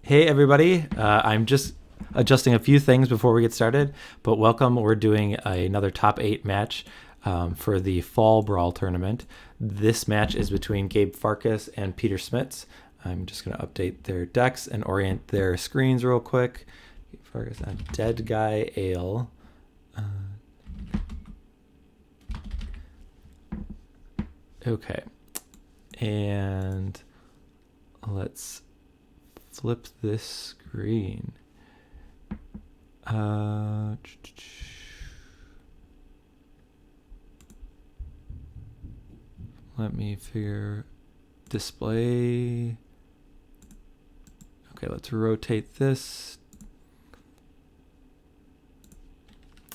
Hey everybody, I'm just adjusting a few things before we get started, but welcome. We're doing another top 8 match for the Fall Brawl tournament. This match is between Gabe Farkas and Peter Smits. I'm just going to update their decks and orient their screens real quick. Gabe Farkas on Deadguy Ale. Okay, and let's flip this screen. Let me figure display. Okay, let's rotate this.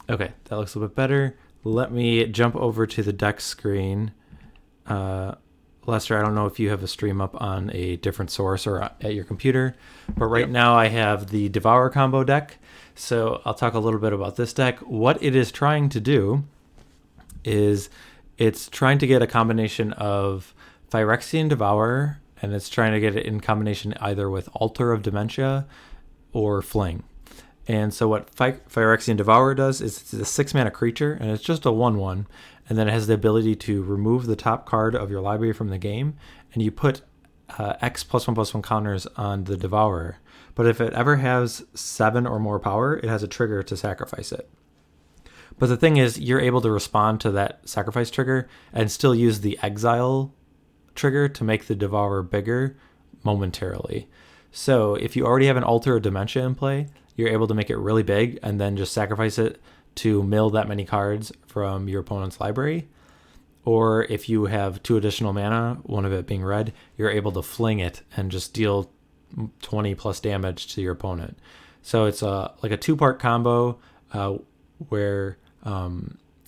Okay, that looks a little bit better. Let me jump over to the deck screen. Lester, I don't know if you have a stream up on a different source or at your computer, but right now I have the Devourer combo deck. So I'll talk a little bit about this deck. What it is trying to do is it's trying to get a combination of Phyrexian Devourer, and it's trying to get it in combination either with Altar of Dementia or Fling. And so what Phyrexian Devourer does is it's a 6-mana creature, and it's just a 1/1. And then it has the ability to remove the top card of your library from the game, and you put X+1/+1 counters on the Devourer. But if it ever has 7 or more power, it has a trigger to sacrifice it. But the thing is, you're able to respond to that sacrifice trigger and still use the exile trigger to make the Devourer bigger momentarily. So if you already have an Altar of Dementia in play, you're able to make it really big and then just sacrifice it to mill that many cards from your opponent's library. Or if you have 2 additional mana, one of it being red, you're able to fling it and just deal 20 plus damage to your opponent. So it's like a 2-part combo where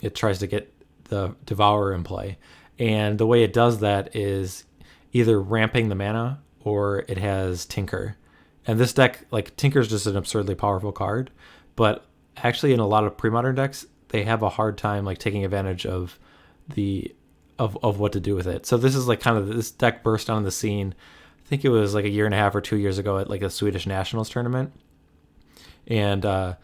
it tries to get the Devourer in play. And the way it does that is either ramping the mana or it has Tinker. And this deck, like, Tinker is just an absurdly powerful card, but actually in a lot of pre-modern decks, they have a hard time like taking advantage of of what to do with it. So this is like kind of, this deck burst on the scene. I think it was like a year and a half or 2 years ago at like a Swedish Nationals tournament. And I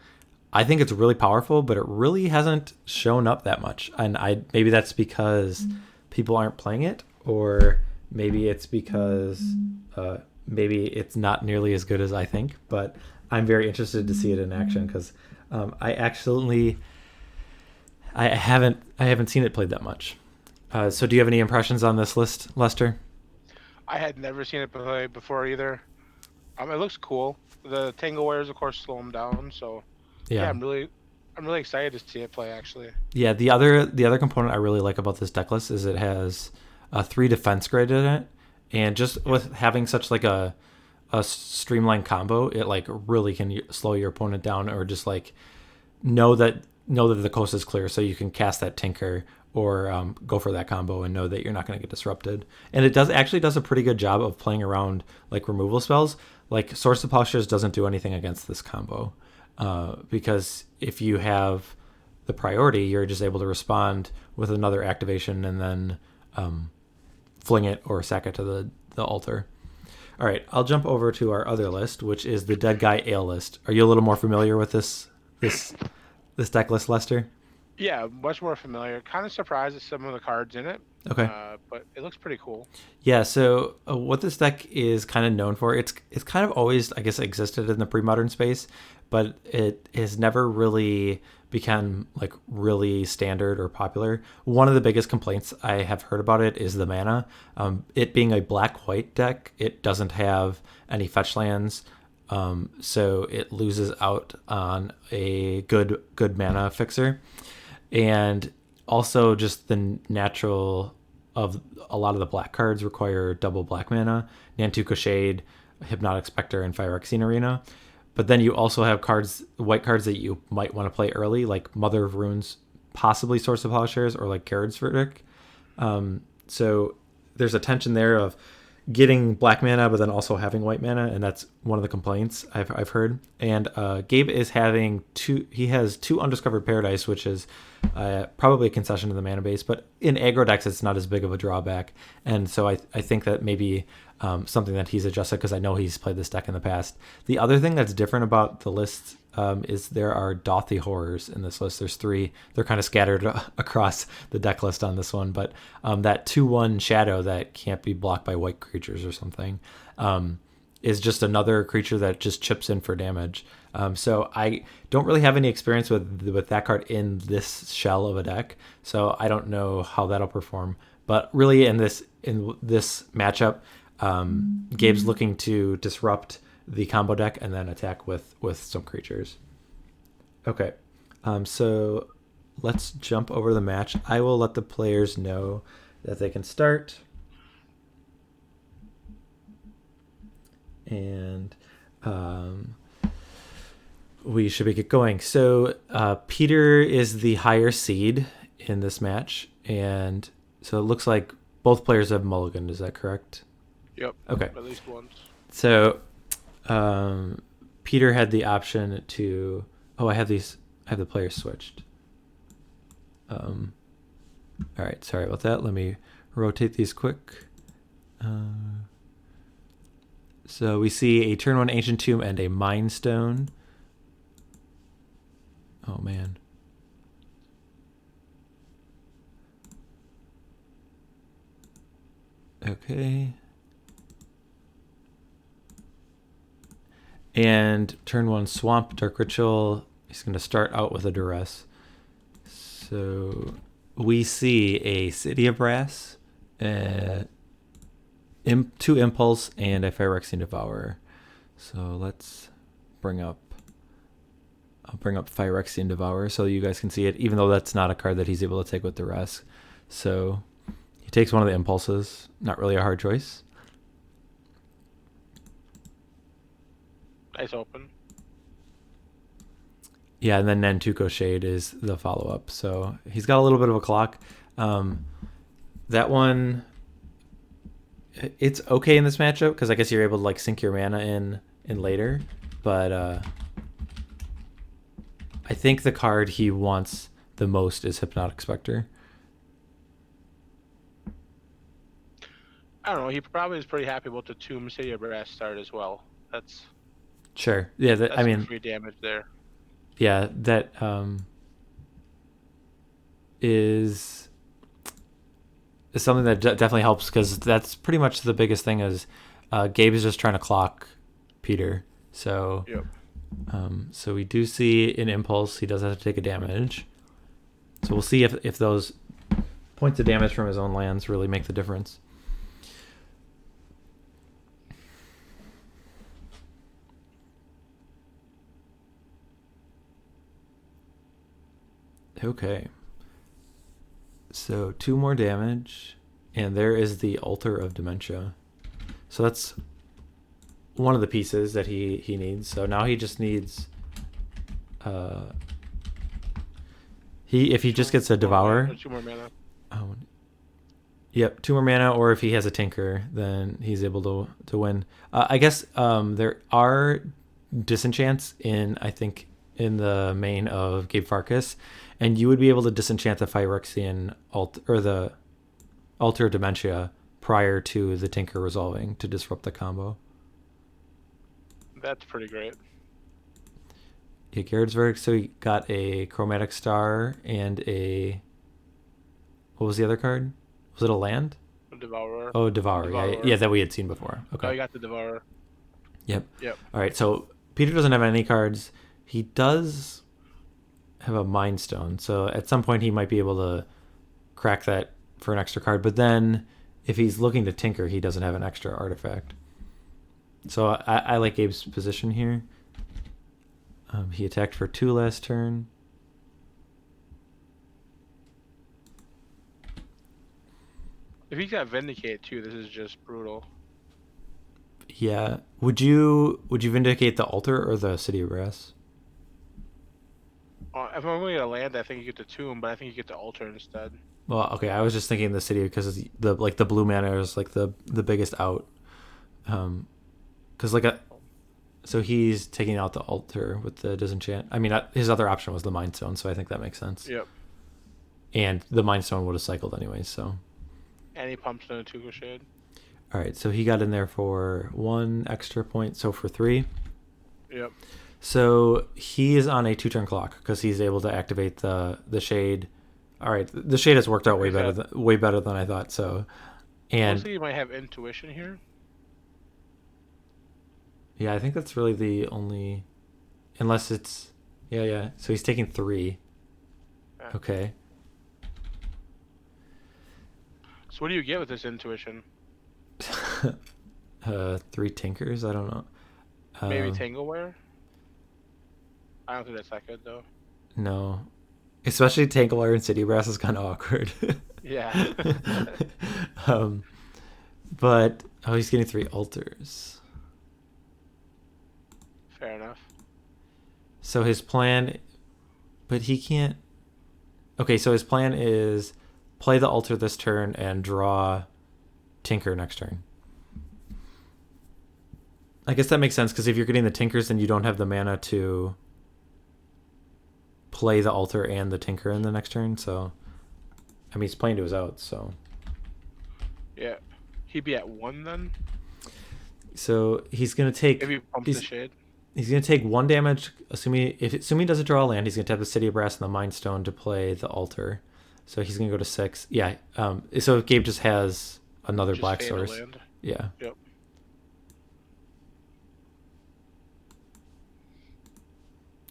think it's really powerful, but it really hasn't shown up that much. And maybe that's because people aren't playing it, or maybe it's because maybe it's not nearly as good as I think. But I'm very interested to see it in action because I haven't seen it played that much. So do you have any impressions on this list, Lester? I had never seen it play before either. It looks cool. The Tangle Wires, of course, slow them down. So yeah, I'm really excited to see it play. Actually, yeah. The other component I really like about this deck list is it has a 3 defense grid in it, and just with having such like a streamlined combo, it like really can slow your opponent down, or just like know that the coast is clear, so you can cast that Tinker or go for that combo and know that you're not going to get disrupted. And it does a pretty good job of playing around like removal spells. Like Source of Plowshares doesn't do anything against this combo because if you have the priority, you're just able to respond with another activation and then fling it or sack it to the altar. All right, I'll jump over to our other list, which is the Deadguy Ale list. Are you a little more familiar with this deck list, Lester? Yeah, much more familiar. Kind of surprised at some of the cards in it. Okay. But it looks pretty cool. Yeah, so what this deck is kind of known for, it's kind of always, I guess, existed in the pre-modern space, but it has never really become like really standard or popular. One of the biggest complaints I have heard about it is the mana. It being a black-white deck, it doesn't have any fetch lands, so it loses out on a good mana fixer. And also just the natural of a lot of the black cards require double black mana, Nantuko Shade, Hypnotic Specter, and Phyrexian Arena. But then you also have white cards that you might want to play early, like Mother of Runes, possibly Source of Plowshares, or like Gerrard's Verdict. So there's a tension there of getting black mana, but then also having white mana, and that's one of the complaints I've heard. And Gabe is having two. He has 2 Undiscovered Paradise, which is probably a concession to the mana base, but in aggro decks, it's not as big of a drawback. And so I think that maybe something that he's adjusted, because I know he's played this deck in the past. The other thing that's different about the list is there are Dauthi Horrors in this list. There's 3. They're kind of scattered across the deck list on this one, but that 2/1 shadow that can't be blocked by white creatures or something is just another creature that just chips in for damage. So I don't really have any experience with that card in this shell of a deck, so I don't know how that'll perform. But really, in this matchup, Gabe's looking to disrupt the combo deck and then attack with some creatures. Okay, so let's jump over the match. I will let the players know that they can start. And we should get going. So Peter is the higher seed in this match, and so it looks like both players have mulliganed. Is that correct? Yep. Okay. At least once. So Peter had the option to. Oh, I have the players switched. All right. Sorry about that. Let me rotate these quick. So we see a turn 1 Ancient Tomb and a Mind Stone. Oh, man. Okay. And turn 1 Swamp, Dark Ritual. He's going to start out with a Duress. So we see a City of Brass, 2 Impulse, and a Phyrexian Devourer. So let's I'll bring up Phyrexian Devourer so you guys can see it, even though that's not a card that he's able to take with Duress. So he takes one of the impulses. Not really a hard choice. Nice open. Yeah, and then Nantuko Shade is the follow-up. So he's got a little bit of a clock. That one, it's okay in this matchup because I guess you're able to like sink your mana in later. But I think the card he wants the most is Hypnotic Specter. I don't know. He probably is pretty happy about the Tomb City of Brass start as well. That's sure. Yeah, that's I mean, free damage there. Yeah, that is something that definitely helps because that's pretty much the biggest thing is Gabe is just trying to clock Peter. So, yep. So we do see an impulse. He does have to take a damage. So we'll see if those points of damage from his own lands really make the difference. Okay. So 2 more damage, and there is the Altar of Dementia. So that's one of the pieces that he needs. So now he just needs if he just gets a Devour. 2 more mana. Oh, yep, 2 more mana, or if he has a Tinker, then he's able to win. I guess there are disenchants in the main of Gabe Farkas, and you would be able to disenchant the Phyrexian or the Altar of Dementia prior to the Tinker resolving to disrupt the combo. That's pretty great. Yeah, Gerrard's verdict. So he got a Chromatic Star and what was the other card? Was it a land? A Devourer. Oh, Devourer. Yeah, that we had seen before. Okay. Oh, you got the Devourer. Yep. Yep. All right. So Peter doesn't have any cards. He does have a Mind Stone, so at some point he might be able to crack that for an extra card. But then, if he's looking to tinker, he doesn't have an extra artifact. So I like Gabe's position here. He attacked for 2 last turn. If he's got Vindicate too, this is just brutal. Yeah. Would you Vindicate the Altar or the City of Brass? If I'm going to land, I think you get the Tomb, but I think you get the Altar instead. Well, okay, I was just thinking the city because the blue mana is like the biggest out. Because so he's taking out the altar with the disenchant. I mean, his other option was the Mind Stone, so I think that makes sense. Yep. And the Mind Stone would have cycled anyways, so. And he pumps the Nantuko Shade. All right, so he got in there for 1 extra point, so for 3. Yep. So he is on a 2-turn clock because he's able to activate the shade. All right, the shade has worked out way better than I thought. So, and mostly you might have intuition here. Yeah, I think that's really the only, unless it's yeah. So he's taking 3. Okay. So what do you get with this intuition? 3 Tinkers. I don't know. Maybe Tangle Wire. I don't think that's that good though. No, especially Tangle Wire and City Brass is kind of awkward. Yeah. But he's getting 3 altars. Fair enough. So his plan, but he can't. Okay, so his plan is play the altar this turn and draw Tinker next turn. I guess that makes sense because if you're getting the Tinkers, then you don't have the mana to play the altar and the Tinker in the next turn. So, I mean, he's playing to his outs. So, yeah, he'd be at 1 then. So he's gonna take. If he pumps the shade. He's gonna take 1 damage. Assuming he doesn't draw a land, he's gonna tap the City of Brass and the Mind Stone to play the altar. So he's gonna go to 6. Yeah. So Gabe just has another black source. Land. Yeah. Yep.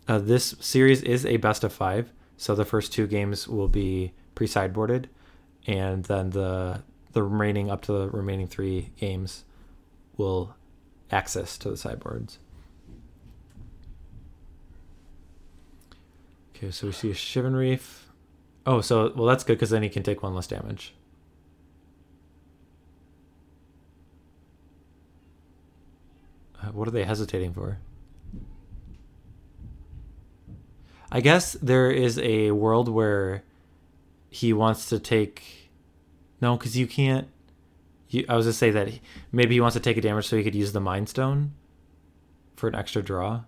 This series is a best of 5, so the first 2 games will be pre-sideboarded, and then the remaining up to the remaining 3 games will access to the sideboards. Okay, so we see a Shivan Reef. Oh, so well that's good because then he can take 1 less damage. What are they hesitating for? I guess there is a world where he wants to take... No, because you can't... I was going to say that maybe he wants to take a damage so he could use the Mind Stone for an extra draw,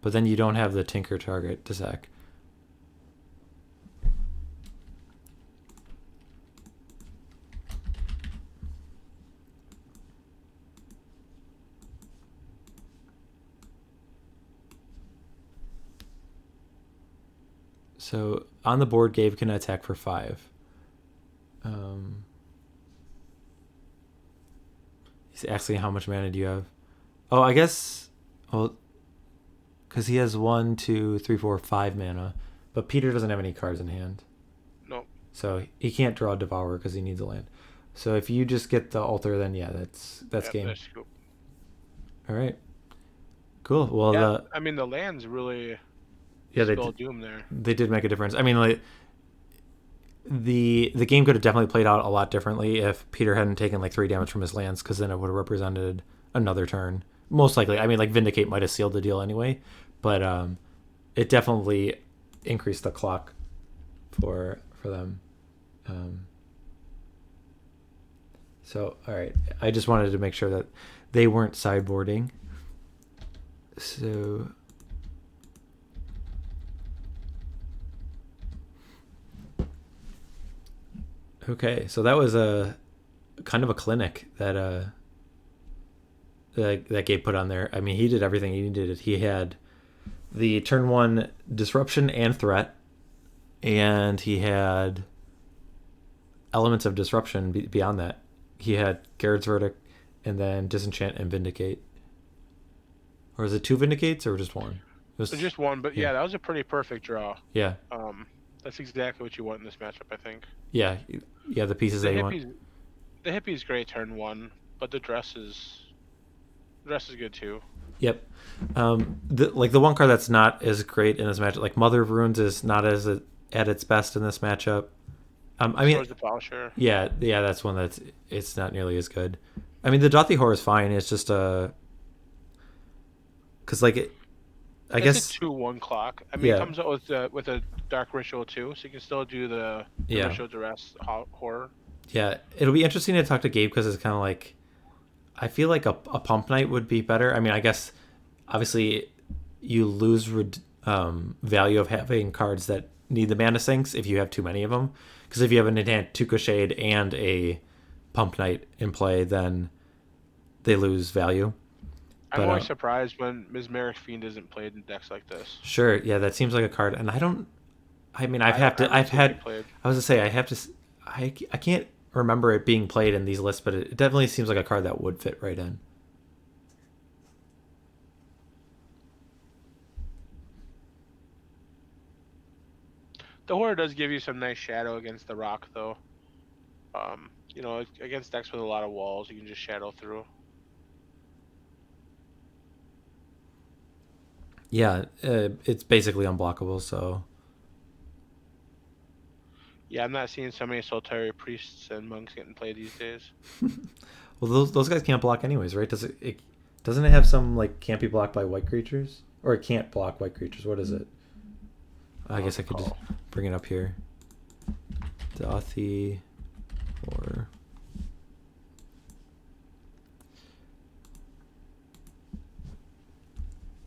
but then you don't have the Tinker target to sack. So on the board, Gabe can attack for 5. He's asking how much mana do you have? Oh, I guess, well, because he has 1, 2, 3, 4, 5 mana, but Peter doesn't have any cards in hand. Nope. So he can't draw Devourer because he needs a land. So if you just get the altar, then yeah, that's game. That's cool. All right. Cool. Well, I mean the land's really. Yeah, Doom there. They did make a difference. I mean, like the game could have definitely played out a lot differently if Peter hadn't taken like 3 damage from his lands, because then it would have represented another turn. Most likely. I mean, like Vindicate might have sealed the deal anyway, but it definitely increased the clock for them. So, all right. I just wanted to make sure that they weren't sideboarding. So. Okay, so that was a kind of a clinic that Gabe put on there. I mean, he did everything he needed. He had the turn 1 disruption and threat, and he had elements of disruption beyond that. He had Gerrard's Verdict, and then Disenchant and Vindicate. Or is it 2 Vindicates or just 1? It was just 1, but yeah, that was a pretty perfect draw. Yeah. That's exactly what you want in this matchup, I think. Yeah, the pieces that you want. The Hippie's great turn 1, but the dress is good too. Yep. The one card that's not as great in this matchup, like Mother of Runes, is not at its best in this matchup. I mean, the Polisher. Yeah, that's one it's not nearly as good. I mean, the Dauthi Horror is fine. It's just because I it's guess. a 2/1 clock. I mean, it Yeah. comes out with a dark ritual too, so you can still do the ritual duress horror. Yeah, it'll be interesting to talk to Gabe because it's kind of like I feel like a pump night would be better. I mean, I guess obviously you lose value of having cards that need the mana sinks if you have too many of them. Because if you have a Nantuko Shade and a pump night in play, then they lose value. I'm always surprised when Mesmeric Fiend isn't played in decks like this. Sure, yeah, that seems like a card, and I don't. I mean, I was to say I have to. I can't remember it being played in these lists, but it definitely seems like a card that would fit right in. The horror does give you some nice shadow against the rock, though. You know, against decks with a lot of walls, you can just shadow through. Yeah, it's basically unblockable, so. Yeah, I'm not seeing so many Solitary Priests and Monks getting played these days. Well, those guys can't block anyways, right? Doesn't it have some, like, can't be blocked by white creatures? Or it can't block white creatures. What is it? I guess I could just bring it up here. Dauthi Horror.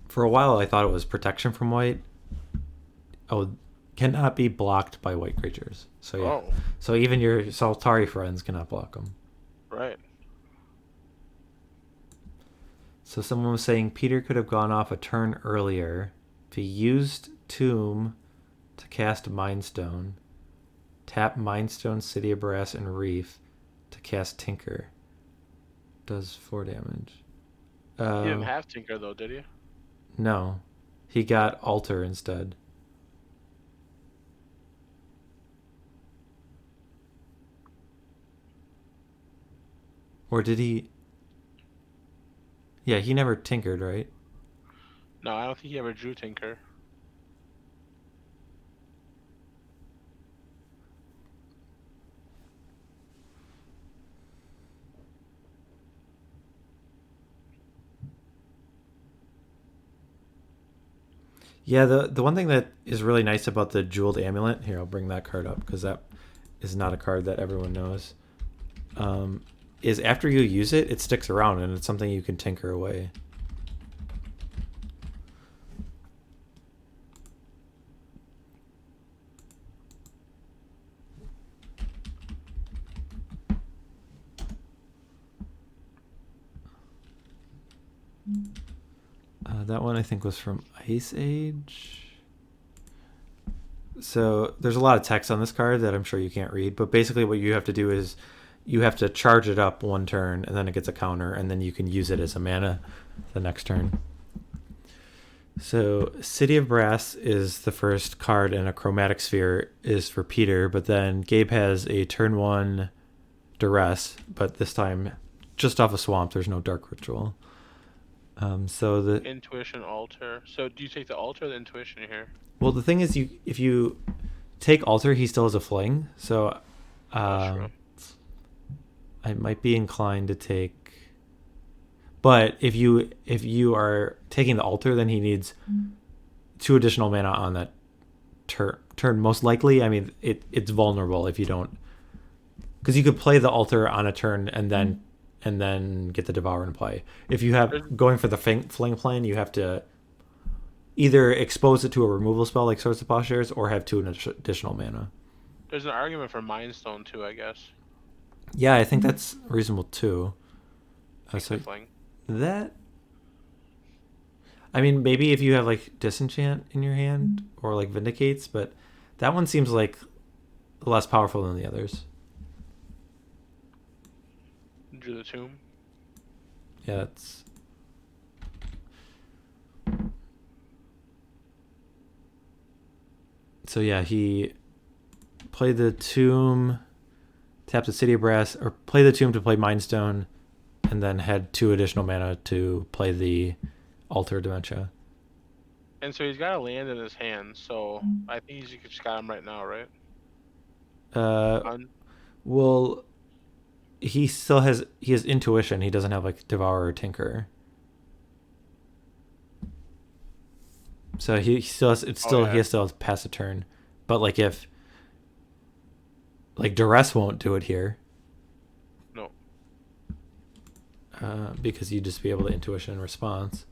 For a while, I thought it was protection from white. Oh, cannot be blocked by white creatures. So yeah. Oh. So even your Solitary friends cannot block them. Right. So someone was saying Peter could have gone off a turn earlier if he used Tomb to cast Mind Stone, tap Mind Stone, City of Brass, and Reef to cast Tinker. Does 4 damage. He didn't have Tinker though, did he? No. He got Altar instead. Or did he... Yeah, he never tinkered, right? No, I don't think he ever drew Tinker. Yeah, the one thing that is really nice about the Jeweled Amulet... Here, I'll bring that card up, because that is not a card that everyone knows. Is after you use it, it sticks around, and it's something you can tinker away. That one I think was from Ice Age. So there's a lot of text on this card that I'm sure you can't read, but basically what you have to do is you have to charge it up one turn, and then it gets a counter, and then you can use it as a mana the next turn. So City of Brass is the first card, and a Chromatic Sphere is for Peter, but then Gabe has a turn 1 Duress, but this time just off a swamp. There's no Dark Ritual. So the Intuition Altar. So do you take the Altar or the Intuition here? Well, the thing is, if you take Altar, he still has a Fling. So I might be inclined to take. But if you are taking the Altar, then he needs 2 additional mana on that turn. Most likely, I mean, it's vulnerable if you don't, because you could play the Altar on a turn and then get the Devourer in play. If you have going for the Fling plan, you have to either expose it to a removal spell like Swords to Plowshares or have 2 additional mana. There's an argument for Mind Stone too, I guess. Yeah, I think that's reasonable too. So Fling. That, I mean, maybe if you have like Disenchant in your hand or like Vindicates, but that one seems like less powerful than the others. Drew the Tomb. Yeah, it's. So yeah, he played the Tomb, tapped the City of Brass, or played the Tomb to play Mind Stone, and then had 2 additional mana to play the Altar of Dementia. And so he's got a land in his hand, so I think you just got him right now, right? Well, he has Intuition. He doesn't have like Devourer or Tinker. So he still has, it's still he has to pass a turn, but like if like Duress won't do it here. No. Because you'd just be able to intuition response.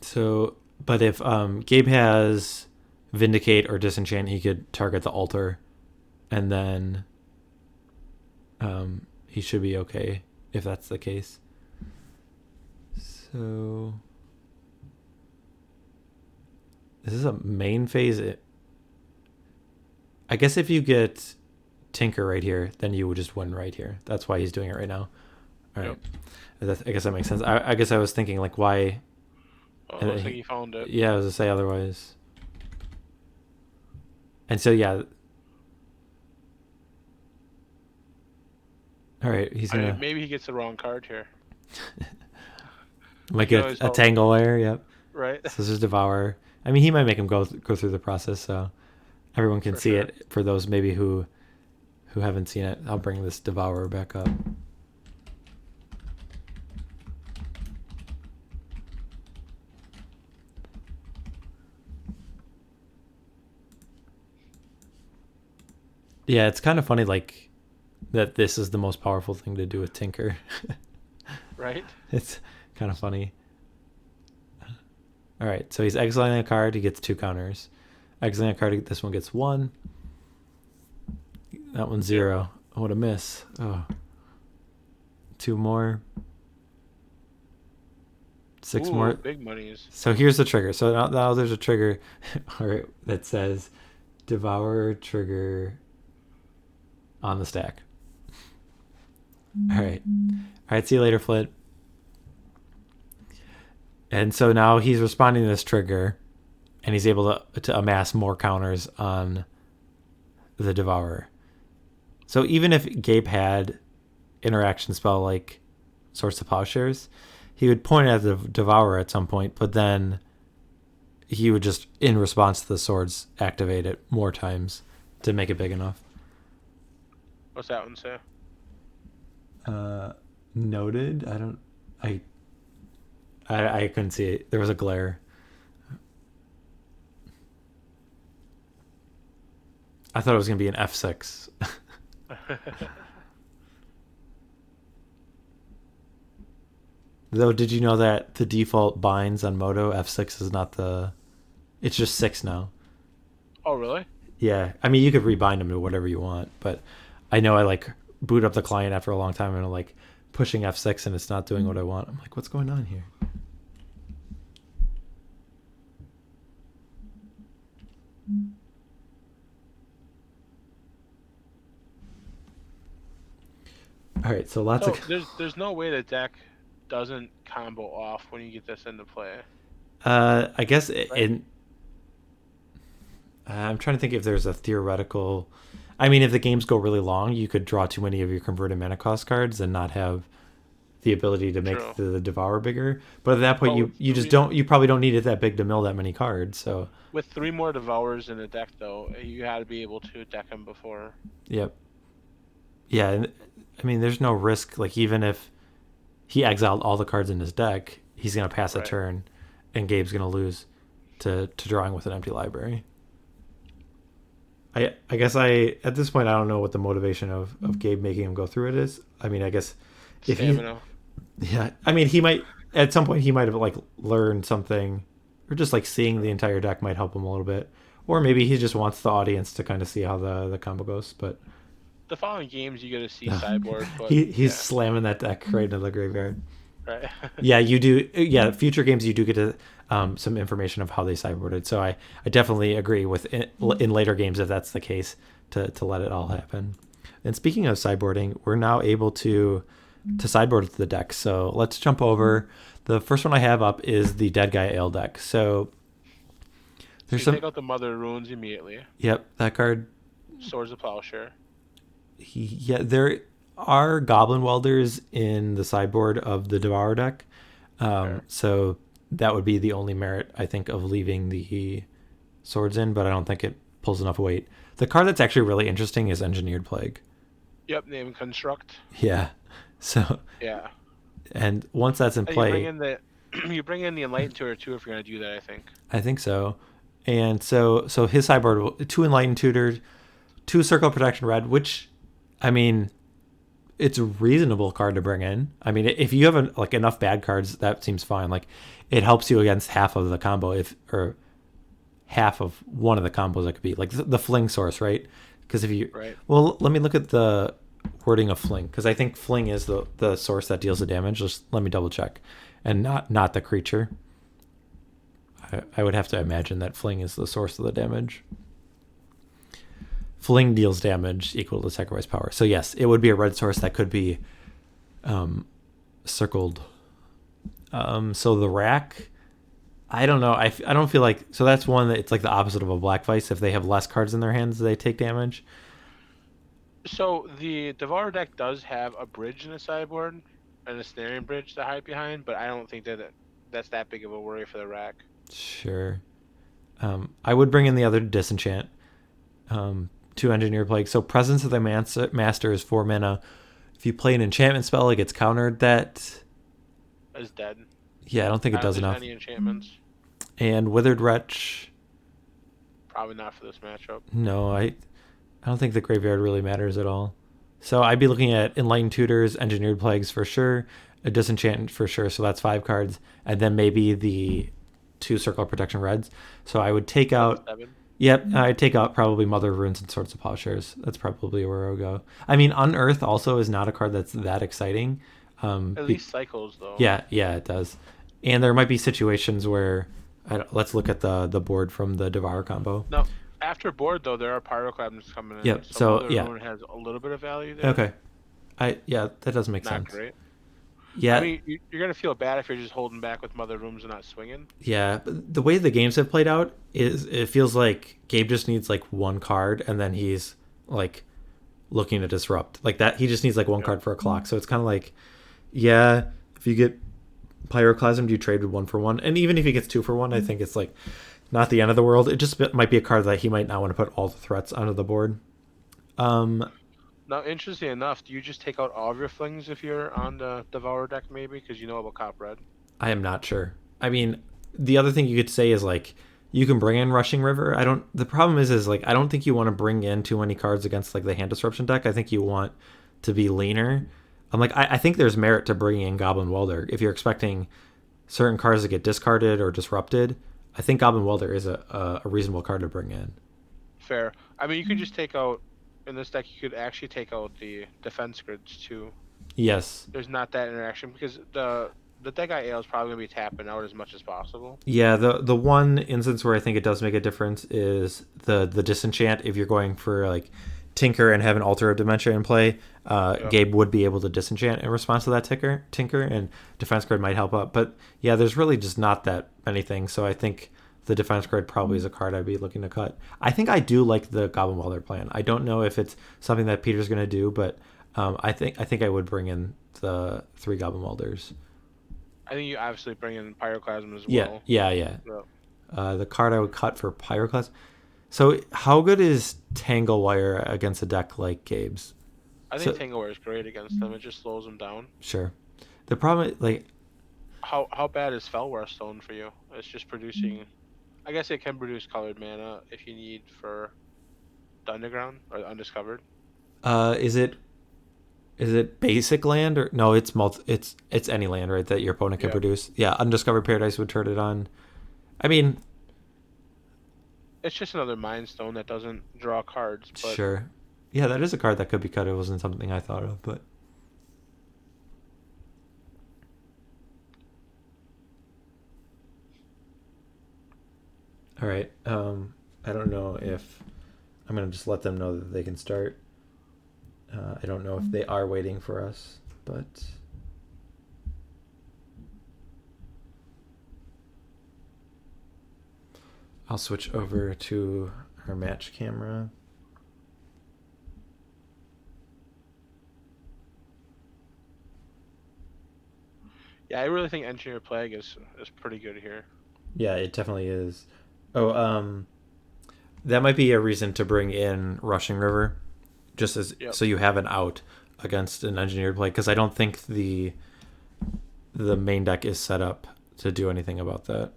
So, but if Gabe has Vindicate or Disenchant, he could target the altar, and then he should be okay if that's the case. So this is a main phase. I guess if you get Tinker right here, then you would just win right here. That's why he's doing it right now. All right. Yep. I guess that makes sense. I guess I was thinking like why. I was thinking he found it. Yeah, I was to say otherwise. And so yeah. All right, he's gonna. Maybe he gets the wrong card here. Might get a Tangle Wire. Yep. Right. So this is Devourer. I mean, he might make him go through the process, so everyone can see it. For those maybe who haven't seen it, I'll bring this Devourer back up. Yeah, it's kind of funny, like, that this is the most powerful thing to do with Tinker. Right? It's kind of funny. All right, so he's exiling a card. He gets 2 counters. Exiling a card, this one gets 1. That one's 0. Oh, what a miss. Oh. 2 more. 6 more. Big monies. So here's the trigger. So now there's a trigger that says Devourer trigger on the stack. All right, see you later, Flit. And so now he's responding to this trigger, and he's able to amass more counters on the Devourer. So even if Gabe had interaction spell like Swords to Plowshares, he would point at the Devourer at some point, but then he would just, in response to the swords, activate it more times to make it big enough. What's that one say? Noted. I couldn't see it. There was a glare. I thought it was gonna be an F6. Though, did you know that the default binds on Moto F6 is not the? It's just 6 now. Oh, really? Yeah, I mean you could rebind them to whatever you want, but I know I like boot up the client after a long time and I'm like pushing F6 and it's not doing what I want. I'm like, what's going on here? All right, so there's no way the deck doesn't combo off when you get this into play. I guess I'm trying to think if there's a theoretical. I mean, if the games go really long, you could draw too many of your converted mana cost cards and not have the ability to make the Devourer bigger. But at that point, you probably don't need it that big to mill that many cards. So with 3 more Devourers in the deck, though, you got to be able to deck them before. Yep. Yeah, and I mean, there's no risk. Like even if he exiled all the cards in his deck, he's gonna pass a turn, and Gabe's gonna lose to drawing with an empty library. I guess at this point I don't know what the motivation of Gabe making him go through it is. I mean, I guess if I mean he might at some point he might have like learned something, or just like seeing the entire deck might help him a little bit, or maybe he just wants the audience to kind of see how the combo goes. But the following games you get to see sideboard. But he's slamming that deck right into the graveyard. Right. Yeah, you do. Yeah, future games you do get to some information of how they sideboarded. So I definitely agree with in later games if that's the case to let it all happen. And speaking of sideboarding, we're now able to sideboard the deck. So let's jump over. The first one I have up is the Deadguy Ale deck. So there's take out the Mother Runes immediately. Yep, that card. Swords of Plowshare. There are Goblin Welders in the sideboard of the Devourer deck. So that would be the only merit, I think, of leaving the swords in, but I don't think it pulls enough weight. The card that's actually really interesting is Engineered Plague. Yep, name construct. Yeah. So. Yeah. And once that's in play, you bring in the Enlightened Tutor too if you're gonna do that. I think so. And so his sideboard, 2 Enlightened Tutor, 2 Circle of Protection red, which, I mean, it's a reasonable card to bring in. I mean, if you have like enough bad cards, that seems fine. Like, it helps you against half of the combo, or half of one of the combos that could be like the Fling source, right? Because if you, right. Well, let me look at the wording of Fling, because I think Fling is the source that deals the damage. Just let me double check, and not the creature. I would have to imagine that Fling is the source of the damage. Fling deals damage equal to sacrifice power. So yes, it would be a red source that could be circled. So the rack, I don't know. I don't feel like, so that's one that it's like the opposite of a Black Vice. If they have less cards in their hands, they take damage. So the Devourer deck does have a bridge in the sideboard, an Ensnaring Bridge to hide behind, but I don't think that's that big of a worry for the rack. Sure. I would bring in the other Disenchant. 2 Engineer Plague. So Presence of the Master is 4 mana. If you play an enchantment spell, it gets countered. That is dead. Yeah, I don't think it does enough. Any enchantments. And Withered Wretch. Probably not for this matchup. No, I don't think the graveyard really matters at all. So I'd be looking at Enlightened Tutors, Engineered Plagues for sure, a Disenchant for sure. So that's 5 cards, and then maybe the 2 Circle of Protection reds. So I would take out. 7. Yep, I'd take out probably Mother of Runes and Swords of Plowshares. That's probably where I would go. I mean, Unearth also is not a card that's that exciting. At least cycles, though. Yeah, it does. And there might be situations where, let's look at the board from the Devourer combo. No, after board, though, there are Pyroclasms coming in. Yep, so Mother Rune has a little bit of value there. Okay. That does make sense. Not great. Yeah. I mean, you're going to feel bad if you're just holding back with Mother Rooms and not swinging. Yeah. The way the games have played out is it feels like Gabe just needs like 1 card and then he's like looking to disrupt. Like that, he just needs like 1 card for a clock. So it's kind of like, yeah, if you get Pyroclasm, do you trade with 1 for 1? And even if he gets 2 for 1, I think it's like not the end of the world. It just might be a card that he might not want to put all the threats onto the board. Now, interesting enough, do you just take out all of your Flings if you're on the Devourer deck, maybe? Because you know about Cop Red? I am not sure. I mean, the other thing you could say is, like, you can bring in Rushing River. The problem is like, I don't think you want to bring in too many cards against, like, the Hand Disruption deck. I think you want to be leaner. I think there's merit to bringing in Goblin Welder. If you're expecting certain cards to get discarded or disrupted, I think Goblin Welder is a reasonable card to bring in. Fair. I mean, you could just take out, in this deck, you could actually take out the defense grids too. Yes. There's not that interaction because the Deadguy Ale is probably going to be tapping out as much as possible. Yeah, the one instance where I think it does make a difference is the Disenchant. If you're going for like Tinker and have an Altar of Dementia in play, Gabe would be able to Disenchant in response to that Tinker, and Defense Grid might help up. But yeah, there's really just not that many things. So I think the Defense Grid probably is a card I'd be looking to cut. I think I do like the Goblin Welder plan. I don't know if it's something that Peter's going to do, but I think I would bring in the 3 Goblin Welders. I think you obviously bring in Pyroclasm as well. Yeah. The card I would cut for Pyroclasm. So how good is Tangle Wire against a deck like Gabe's? I think Tangle Wire is great against them. It just slows them down. Sure. The problem is, like, how bad is Fellwar Stone for you? It's just producing. I guess it can produce colored mana if you need for the Underground or the Undiscovered. Is it basic land or no? It's it's any land, right, that your opponent can produce. Yeah, Undiscovered Paradise would turn it on. I mean, it's just another Mind Stone that doesn't draw cards. But sure. Yeah, that is a card that could be cut. It wasn't something I thought of, but. All right. I don't know if I'm gonna just let them know that they can start. I don't know if they are waiting for us, but I'll switch over to our match camera. Yeah, I really think Engineer Plague is pretty good here. Yeah, it definitely is. Oh, that might be a reason to bring in Rushing River. just as so you have an out against an engineered play, because I don't think the main deck is set up to do anything about that.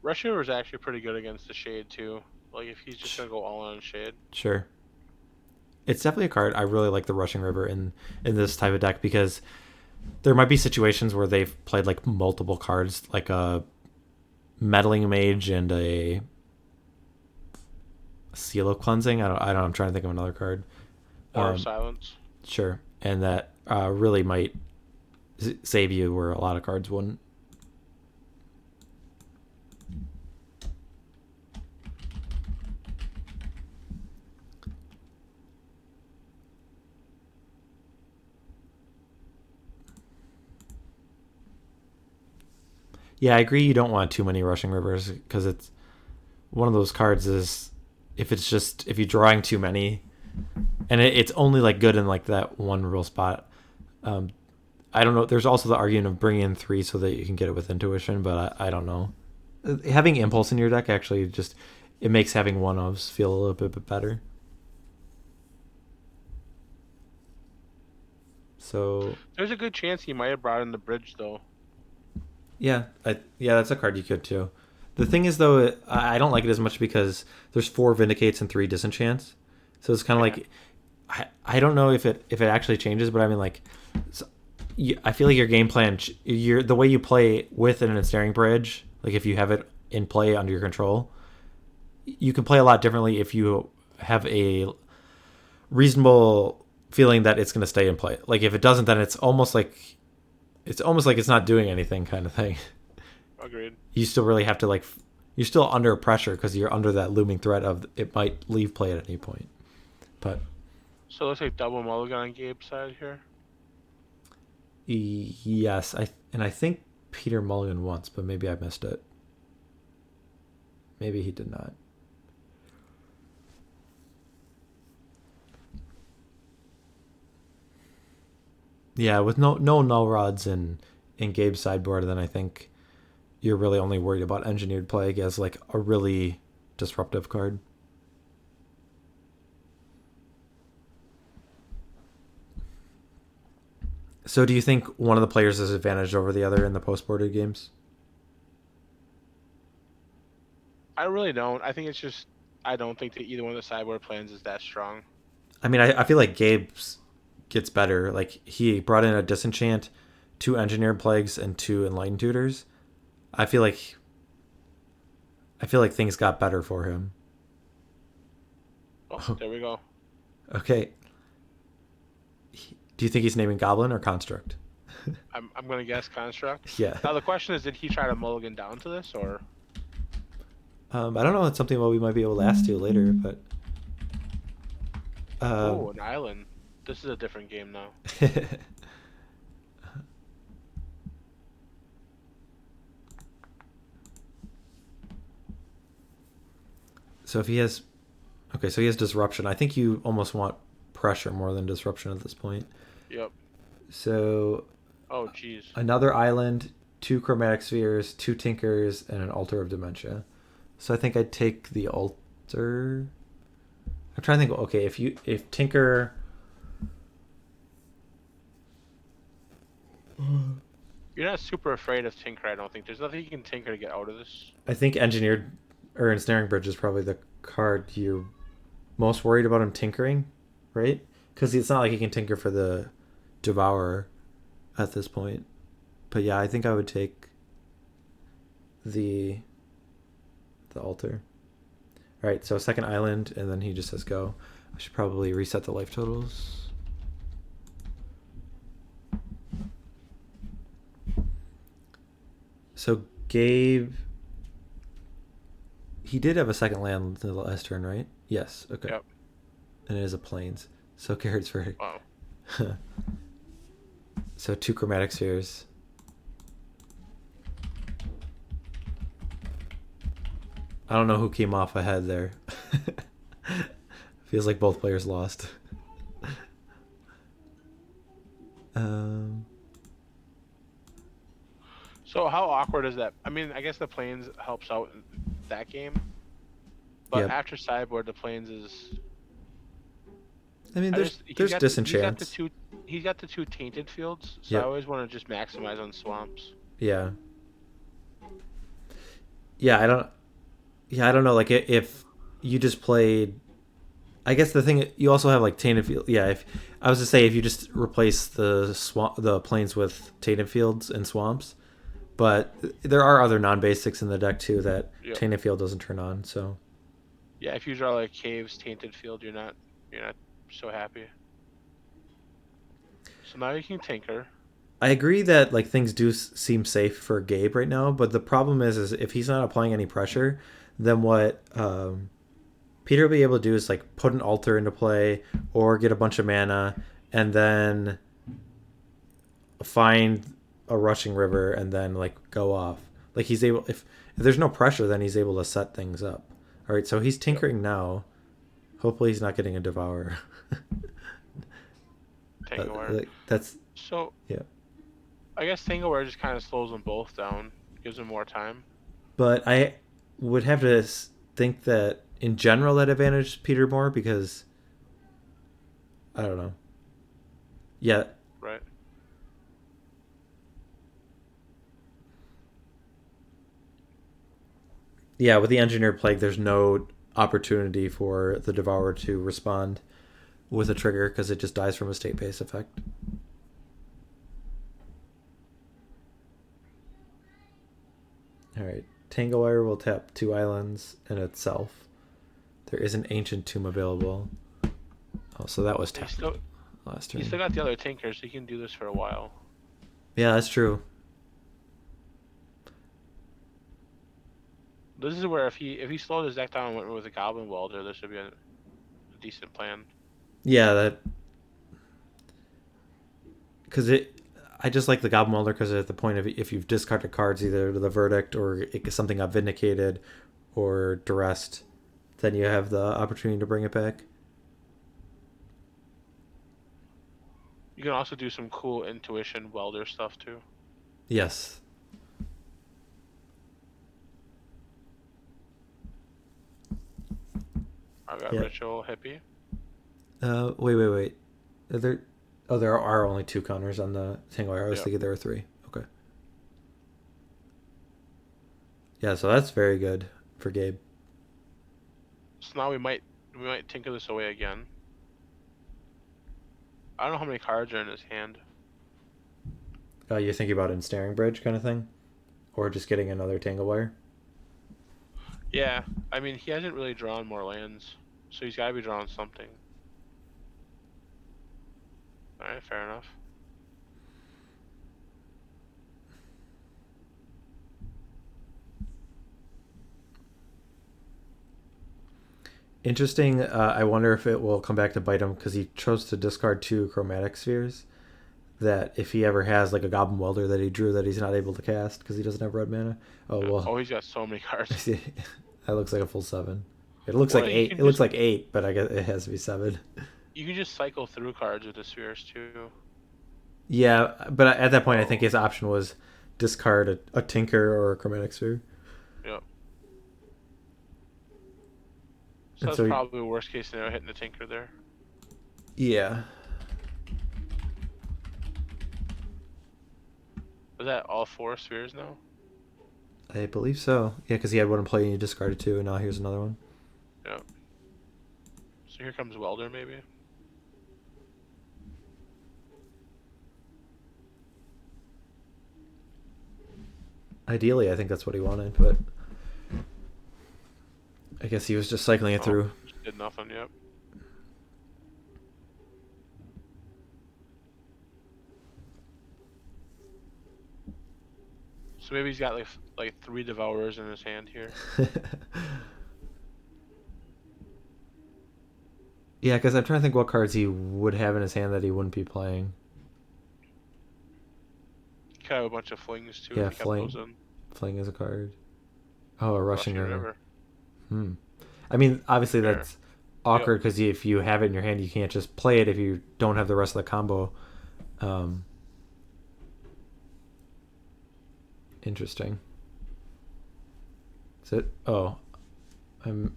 Rush River is actually pretty good against the Shade too. Like if he's just gonna go all on Shade. Sure. It's definitely a card. I really like the Rushing River in this type of deck, because there might be situations where they've played like multiple cards, like a Meddling Mage and a Seal of Cleansing. I don't know. I'm trying to think of another card. Or Silence. Sure. And that really might save you where a lot of cards wouldn't. Yeah, I agree. You don't want too many Rushing Rivers, because it's one of those cards is if you're drawing too many, and it's only like good in like that one real spot. I don't know. There's also the argument of bringing in 3 so that you can get it with Intuition, but I don't know. Having Impulse in your deck actually it makes having one-ofs feel a little bit better. So there's a good chance he might have brought in the bridge though. Yeah, that's a card you could too. The thing is, though, I don't like it as much because there's 4 Vindicates and 3 Disenchants, so it's kind of like I don't know if it actually changes, but I mean like I feel like your game plan, the way you play with an Ensnaring Bridge, like if you have it in play under your control, you can play a lot differently if you have a reasonable feeling that it's going to stay in play. Like if it doesn't, then it's almost like it's not doing anything kind of thing. Agreed. You still really have to you're still under pressure because you're under that looming threat of it might leave play at any point. But so it looks like double mulligan on Gabe's side here. Yes, I think Peter mulligan once, but maybe I missed it. Maybe he did not. Yeah, with no null rods in Gabe's sideboard, then I think you're really only worried about Engineered Plague as like a really disruptive card. So do you think one of the players is advantaged over the other in the post-boarded games? I really don't. I think it's just I don't think that either one of the sideboard plans is that strong. I mean, I feel like Gabe's gets better. Like he brought in a Disenchant, 2 Engineered Plagues, and 2 Enlightened Tutors. I feel like things got better for him. Oh, there we go. Okay. Do you think he's naming Goblin or Construct? I'm gonna guess Construct. Yeah. Now the question is, did he try to mulligan down to this or? I don't know. It's something we might be able to ask you later, but. Oh, an island. This is a different game now. So if he has, so he has disruption. I think you almost want pressure more than disruption at this point. Yep. So. Oh, jeez. Another island, 2 Chromatic Spheres, 2 Tinkers, and an Altar of Dementia. So I think I'd take the Altar. I'm trying to think. Okay, if Tinker. You're not super afraid of Tinker, I don't think. There's nothing you can Tinker to get out of this. I think Engineered or Ensnaring Bridge is probably the card you're most worried about him tinkering, right? Because it's not like he can tinker for the Devourer at this point. But yeah, I think I would take the Altar. All right, so second island, and then he just says go. I should probably reset the life totals. So Gabe, he did have a second land the last turn, right? Yes. Okay. Yep. And it is a plains. So Gerrard's very. Wow. So 2 Chromatic Spheres. I don't know who came off ahead there. Feels like both players lost. So how awkward is that? I mean, I guess the plains helps out in that game. But Yep. after sideboard, the plains is... I mean, there's Disenchant. He's got the two Tainted Fields, so yep. I always want to just maximize on swamps. Yeah. Yeah, I don't know. Like if you just played, I guess the thing you also have like Tainted Field. Yeah, if I was to say if you just replace the plains with Tainted Fields and swamps, but there are other non-basics in the deck too that Tainted Field doesn't turn on. So. Yeah, if you draw like Caves, Tainted Field, you're not so happy. So now you can tinker. I agree that like things do seem safe for Gabe right now, but the problem is if he's not applying any pressure, then what Peter will be able to do is like put an altar into play or get a bunch of mana and then find a rushing river and then like go off. Like he's able if there's no pressure, then he's able to set things up. All right, so he's tinkering now. Hopefully he's not getting a Devourer. Tangle Wire. That's so. Yeah. I guess Tangle Wire just kind of slows them both down, gives them more time. But I would have to think that in general that advantaged Peter more because I don't know. Yeah. Right. Yeah, with the Engineered Plague, there's no opportunity for the Devourer to respond with a trigger because it just dies from a state-based effect. Alright, Tangle Wire will tap 2 islands and itself. There is an Ancient Tomb available. Oh, so that was tapped last turn. You still got the other Tinker, so you can do this for a while. Yeah, that's true. This is where if he slowed his deck down and went with a Goblin Welder, this would be a decent plan. Yeah, that because I just like the Goblin Welder because at the point of if you've discarded cards, either the Verdict or something got vindicated or duressed, then you have the opportunity to bring it back. You can also do some cool intuition welder stuff too. Yes. I got Ritual Hippie. Wait. There are only 2 counters on the Tangle Wire. I was thinking there were 3. Okay. Yeah, so that's very good for Gabe. So now we might tinker this away again. I don't know how many cards are in his hand. You're thinking about Ensnaring Bridge kind of thing? Or just getting another Tangle Wire? Yeah, I mean, he hasn't really drawn more lands, so he's got to be drawing something. Alright, fair enough. Interesting. I wonder if it will come back to bite him because he chose to discard 2 Chromatic Spheres. That if he ever has like a Goblin Welder that he drew that he's not able to cast because he doesn't have red mana. Oh well. Oh, he's got so many cards. That looks like a full 7. It looks like 8. It looks like 8, but I guess it has to be 7. You can just cycle through cards with the spheres too. Yeah, but at that point, I think his option was discard a Tinker or a Chromatic Sphere. Yep. So that's probably the worst case scenario, hitting the Tinker there. Yeah. Was that all 4 spheres now? I believe so. Yeah, because he had one in play and he discarded 2, and now here's another one. Yeah. So here comes Welder, maybe? Ideally, I think that's what he wanted, but I guess he was just cycling it through. Just did nothing, yep. So maybe he's got like 3 Devourers in his hand here. Yeah, because I'm trying to think what cards he would have in his hand that he wouldn't be playing. Could have a bunch of Flings too. Yeah, Fling. Fling is a card. Oh, a Rushing River. I mean, obviously that's awkward because if you have it in your hand, you can't just play it if you don't have the rest of the combo. Interesting. Is it? I've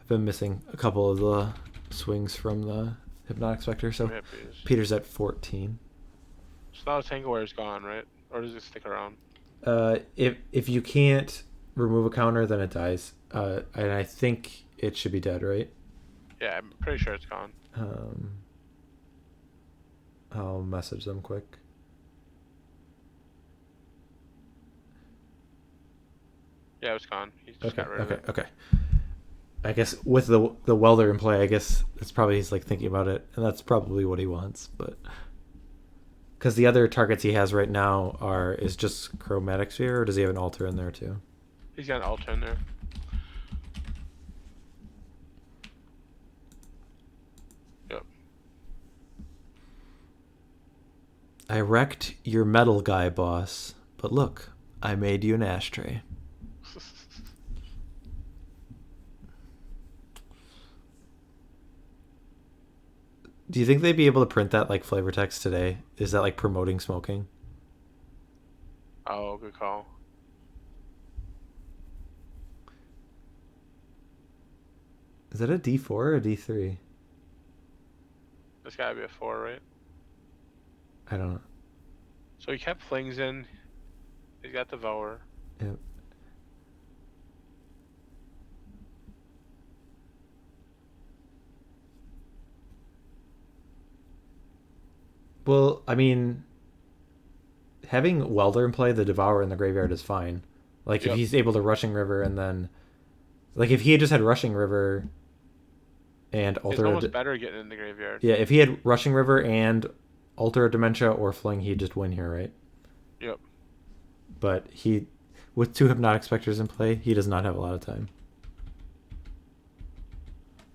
been missing a couple of the swings from the Hypnotic Specter. So hippies. Peter's at 14. So now Tangle Wire's gone, right? Or does it stick around? If you can't remove a counter, then it dies. And I think it should be dead, right? Yeah, I'm pretty sure it's gone. I'll message them quick. Yeah, it was gone. He just got rid of it. Okay. I guess with the welder in play, I guess it's probably he's like thinking about it, and that's probably what he wants. But because the other targets he has right now is just Chromatic Sphere, or does he have an altar in there too? He's got an altar in there. Yep. I wrecked your metal guy, boss, but look, I made you an ashtray. Do you think they'd be able to print that like flavor text today? Is that like promoting smoking? Oh, good call. Is that a D4 or a D3? It's gotta be a 4, right? I don't know. So he kept Flings in. He's got Devourer. Yep. Well, I mean, having Welder in play, the Devourer in the graveyard is fine. Like, if he's able to Rushing River and then... Like, if he had just had Rushing River and Altar... It's almost better getting in the graveyard. Yeah, if he had Rushing River and Altar of Dementia or Fling, he'd just win here, right? Yep. But with 2 Hypnotic Specters in play, he does not have a lot of time.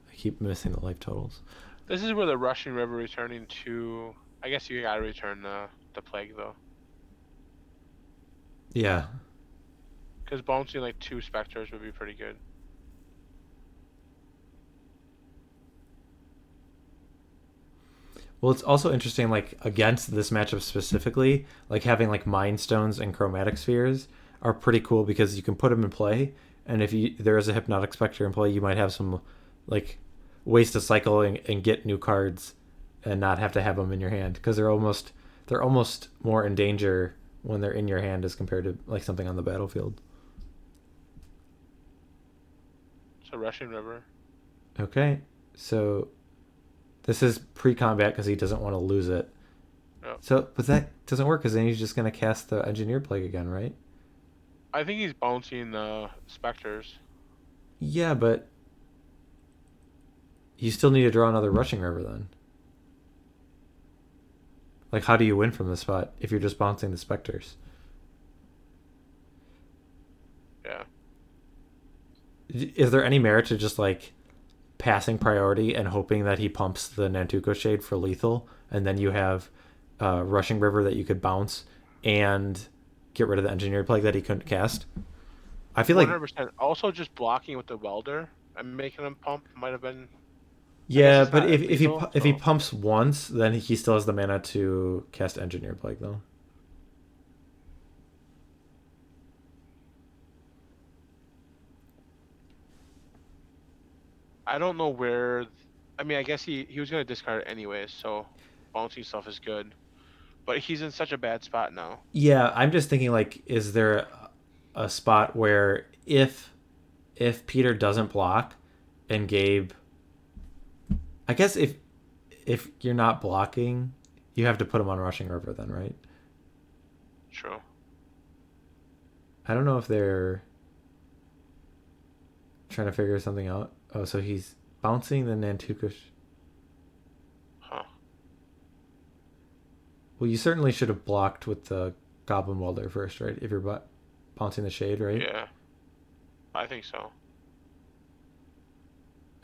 I keep missing the life totals. This is where the Rushing River returning to... I guess you gotta return the Plague, though. Yeah. Because bouncing like 2 Specters would be pretty good. Well, it's also interesting, like, against this matchup specifically, like, having, like, Mind Stones and Chromatic Spheres are pretty cool because you can put them in play, and if there is a Hypnotic Specter in play, you might have some, like, ways to cycle and get new cards and not have to have them in your hand, because they're almost more in danger when they're in your hand as compared to, like, something on the battlefield. So Rushing River. Okay, so... This is pre-combat because he doesn't want to lose it. Yep. So, but that doesn't work because then he's just going to cast the Engineer Plague again, right? I think he's bouncing the Specters. Yeah, but you still need to draw another Rushing River then. Like, how do you win from this spot if you're just bouncing the Specters? Yeah. Is there any merit to just, like, passing priority and hoping that he pumps the Nantuko Shade for lethal, and then you have Rushing River that you could bounce and get rid of the Engineered Plague that he couldn't cast? I feel 100%. Like also just blocking with the Welder and making him pump might have been... Yeah, but if he pumps once, then he still has the mana to cast Engineered Plague, though. I don't know where... I mean, I guess he was going to discard it anyways, so bouncing stuff is good. But he's in such a bad spot now. Yeah, I'm just thinking, like, is there a spot where if Peter doesn't block and Gabe... I guess if you're not blocking, you have to put him on Rushing River then, right? True. I don't know if they're trying to figure something out. Oh, so he's bouncing the Nantuko. Huh. Well, you certainly should have blocked with the Goblin Welder first, right? If you're bouncing the Shade, right? Yeah. I think so.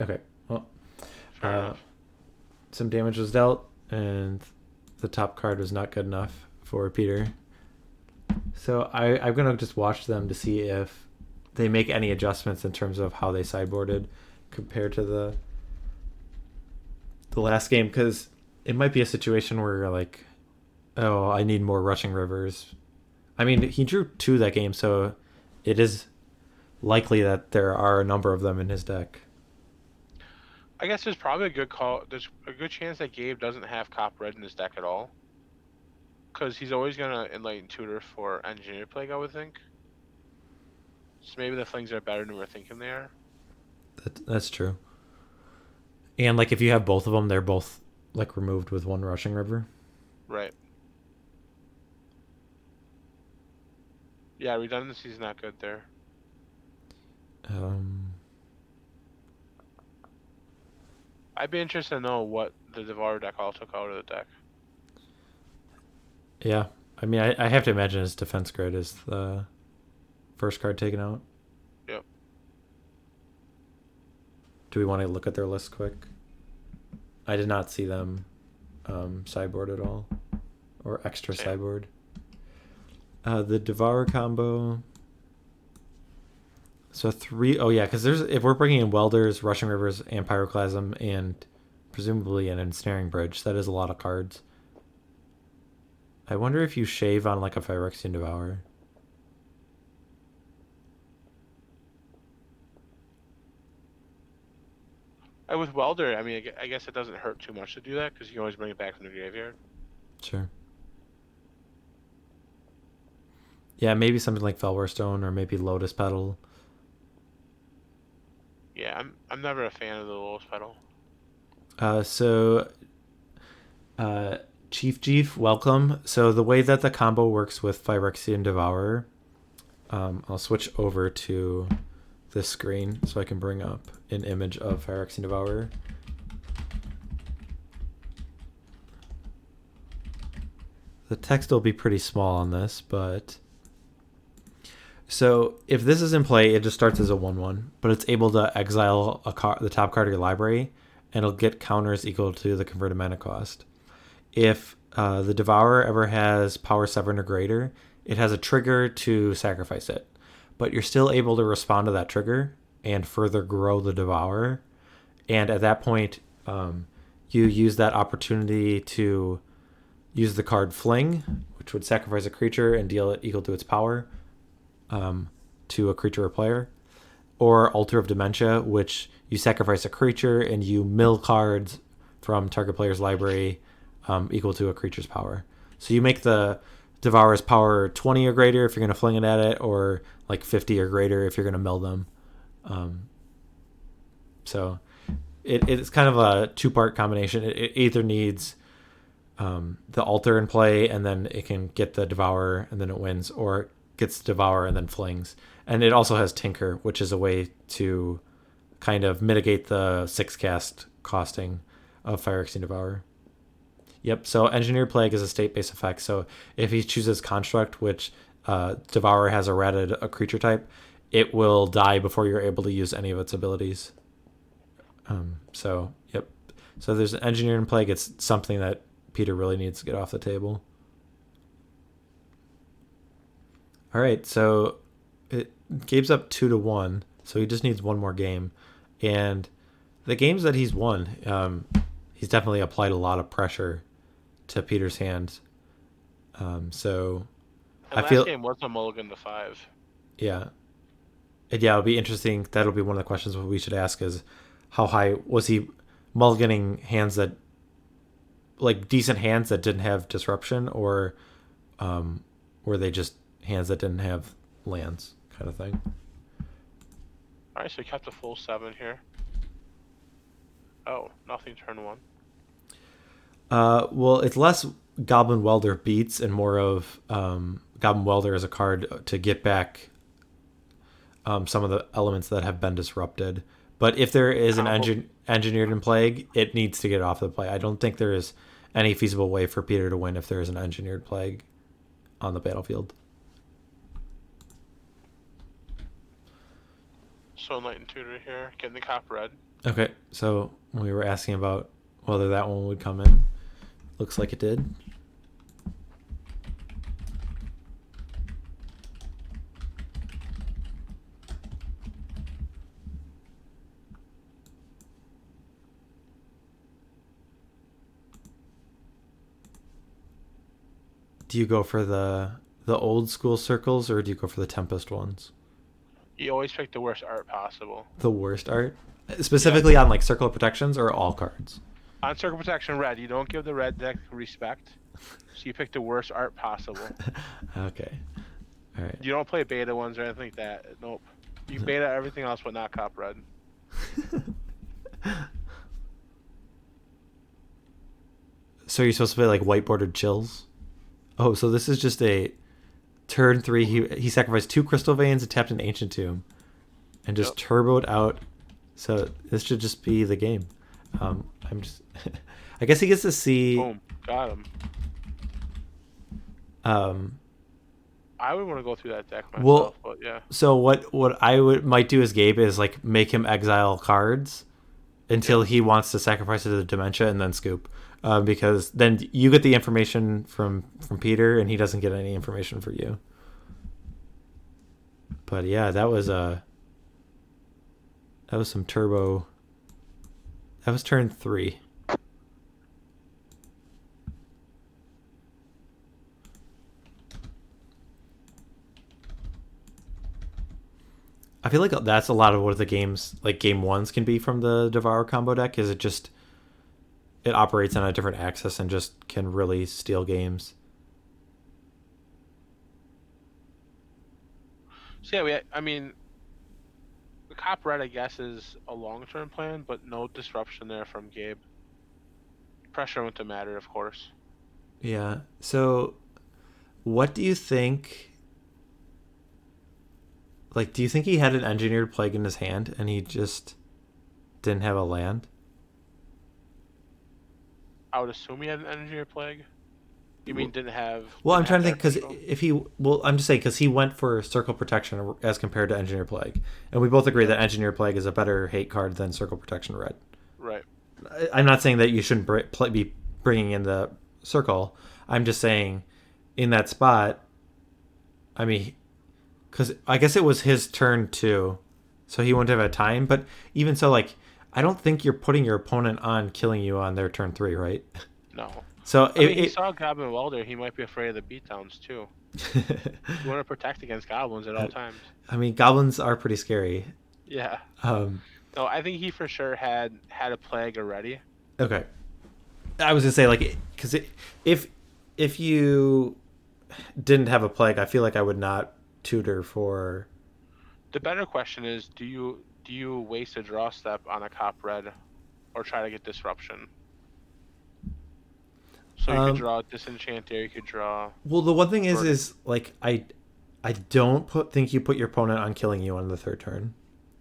Okay. Well, Fair enough. Some damage was dealt, and the top card was not good enough for Peter. So I'm going to just watch them to see if they make any adjustments in terms of how they sideboarded compared to the last game, because it might be a situation where you're like, oh, I need more Rushing Rivers. I mean, he drew 2 that game, so it is likely that there are a number of them in his deck. I guess there's probably a good call. There's a good chance that Gabe doesn't have Cop Red in his deck at all. Because he's always going to Enlighten Tutor for Engineer Plague, I would think. So maybe the Flings are better than we're thinking they are. That's true. And, like, if you have both of them, they're both, like, removed with one Rushing River. Right. Yeah, redundancy's not good there. I'd be interested to know what the Devourer deck all took out of the deck. Yeah. I mean, I have to imagine his defense grid is the first card taken out. Yep. Do we want to look at their list quick? I did not see them sideboard at all. Or extra sideboard. The Devourer combo. So 3... Oh, yeah, because if we're bringing in Welders, Rushing Rivers, and Pyroclasm, and presumably an Ensnaring Bridge, that is a lot of cards. I wonder if you shave on, like, a Phyrexian Devourer. With Welder, I mean, I guess it doesn't hurt too much to do that, because you can always bring it back from the graveyard. Sure. Yeah, maybe something like Fellwar Stone, or maybe Lotus Petal. Yeah, I'm never a fan of the Lotus Petal. Chief, welcome. So the way that the combo works with Phyrexian Devourer, I'll switch over to this screen so I can bring up an image of Phyrexian Devourer. The text will be pretty small on this, but... So if this is in play, it just starts as a 1/1, but it's able to exile the top card of your library, and it'll get counters equal to the converted mana cost. If the Devourer ever has power 7 or greater, it has a trigger to sacrifice it. But you're still able to respond to that trigger and further grow the Devourer. And at that point, you use that opportunity to use the card Fling, which would sacrifice a creature and deal it equal to its power to a creature or player. Or Altar of Dementia, which you sacrifice a creature and you mill cards from target player's library equal to a creature's power. So you make the Devourer's power 20 or greater if you're going to fling it at it, or like 50 or greater if you're going to mill them. So it's kind of a two-part combination. It either needs the Altar in play, and then it can get the Devourer, and then it wins, or it gets the Devourer and then flings. And it also has Tinker, which is a way to kind of mitigate the 6-cast costing of Phyrexian Devourer. Yep, so Engineered Plague is a state-based effect. So if he chooses Construct, which Devourer has a creature type, it will die before you're able to use any of its abilities. Yep. So there's an Engineered Plague. It's something that Peter really needs to get off the table. All right, so Gabe's up 2-1, so he just needs one more game. And the games that he's won, he's definitely applied a lot of pressure to Peter's hands. So and I feel last game was a mulligan to 5. Yeah. And yeah, it'll be interesting. That'll be one of the questions we should ask is how high was he mulliganing hands that, like, decent hands that didn't have disruption, or were they just hands that didn't have lands kind of thing? All right, so we kept a full 7 here. Oh, nothing turn 1. Well, it's less Goblin Welder beats and more of Goblin Welder as a card to get back some of the elements that have been disrupted. But if there is an Engineered in Plague, it needs to get off the play. I don't think there is any feasible way for Peter to win if there is an Engineered Plague on the battlefield. So Enlightened Tutor here, getting the cop red. Okay, so we were asking about whether that one would come in. Looks like it did. Do you go for the old school circles, or do you go for the Tempest ones? You always pick the worst art possible. The worst art? Specifically on like Circle of Protections or all cards? On Circle Protection red, you don't give the red deck respect, so you pick the worst art possible. Okay. All right. You don't play beta ones or anything like that. Nope. You beta everything else but not cop red. So you're supposed to play like white bordered chills? Oh, so this is just a turn 3. He sacrificed 2 Crystal Veins and tapped an Ancient Tomb, and just turboed out. So this should just be the game. I'm just. I guess he gets to see. Boom, got him. I would want to go through that deck myself, but yeah. So what I might do as Gabe is like make him exile cards until he wants to sacrifice it to the Dementia and then scoop, because then you get the information from Peter and he doesn't get any information for you. But yeah, that was some turbo. That was turn 3. I feel like that's a lot of what the games, like game 1s, can be from the Devourer combo deck. Is it operates on a different axis and just can really steal games. So yeah, I mean, the cop red, I guess, is a long-term plan, but no disruption there from Gabe. Pressure wouldn't matter, of course. Yeah. So, what do you think? Like, do you think he had an Engineered Plague in his hand and he just didn't have a land? I would assume he had an Engineered Plague. You mean didn't have? Well, I'm trying to think because I'm just saying because he went for Circle Protection as compared to Engineered Plague, and we both agree that Engineered Plague is a better hate card than Circle Protection red. Right. I'm not saying that you shouldn't be bringing in the Circle. I'm just saying, in that spot, I mean, because I guess it was his turn too, so he wouldn't have a time. But even so, like, I don't think you're putting your opponent on killing you on their turn 3, right? No. So I mean, he saw Goblin Welder. He might be afraid of the beatdowns too. You want to protect against goblins at all times. I mean, goblins are pretty scary. Yeah. No, I think he for sure had a plague already. Okay. I was gonna say, like, because if you didn't have a plague, I feel like I would not tutor for. The better question is, do you waste a draw step on a cop red, or try to get disruption? So you could draw Disenchant there. You could draw. Well, the one thing is like I don't think you put your opponent on killing you on the 3rd turn.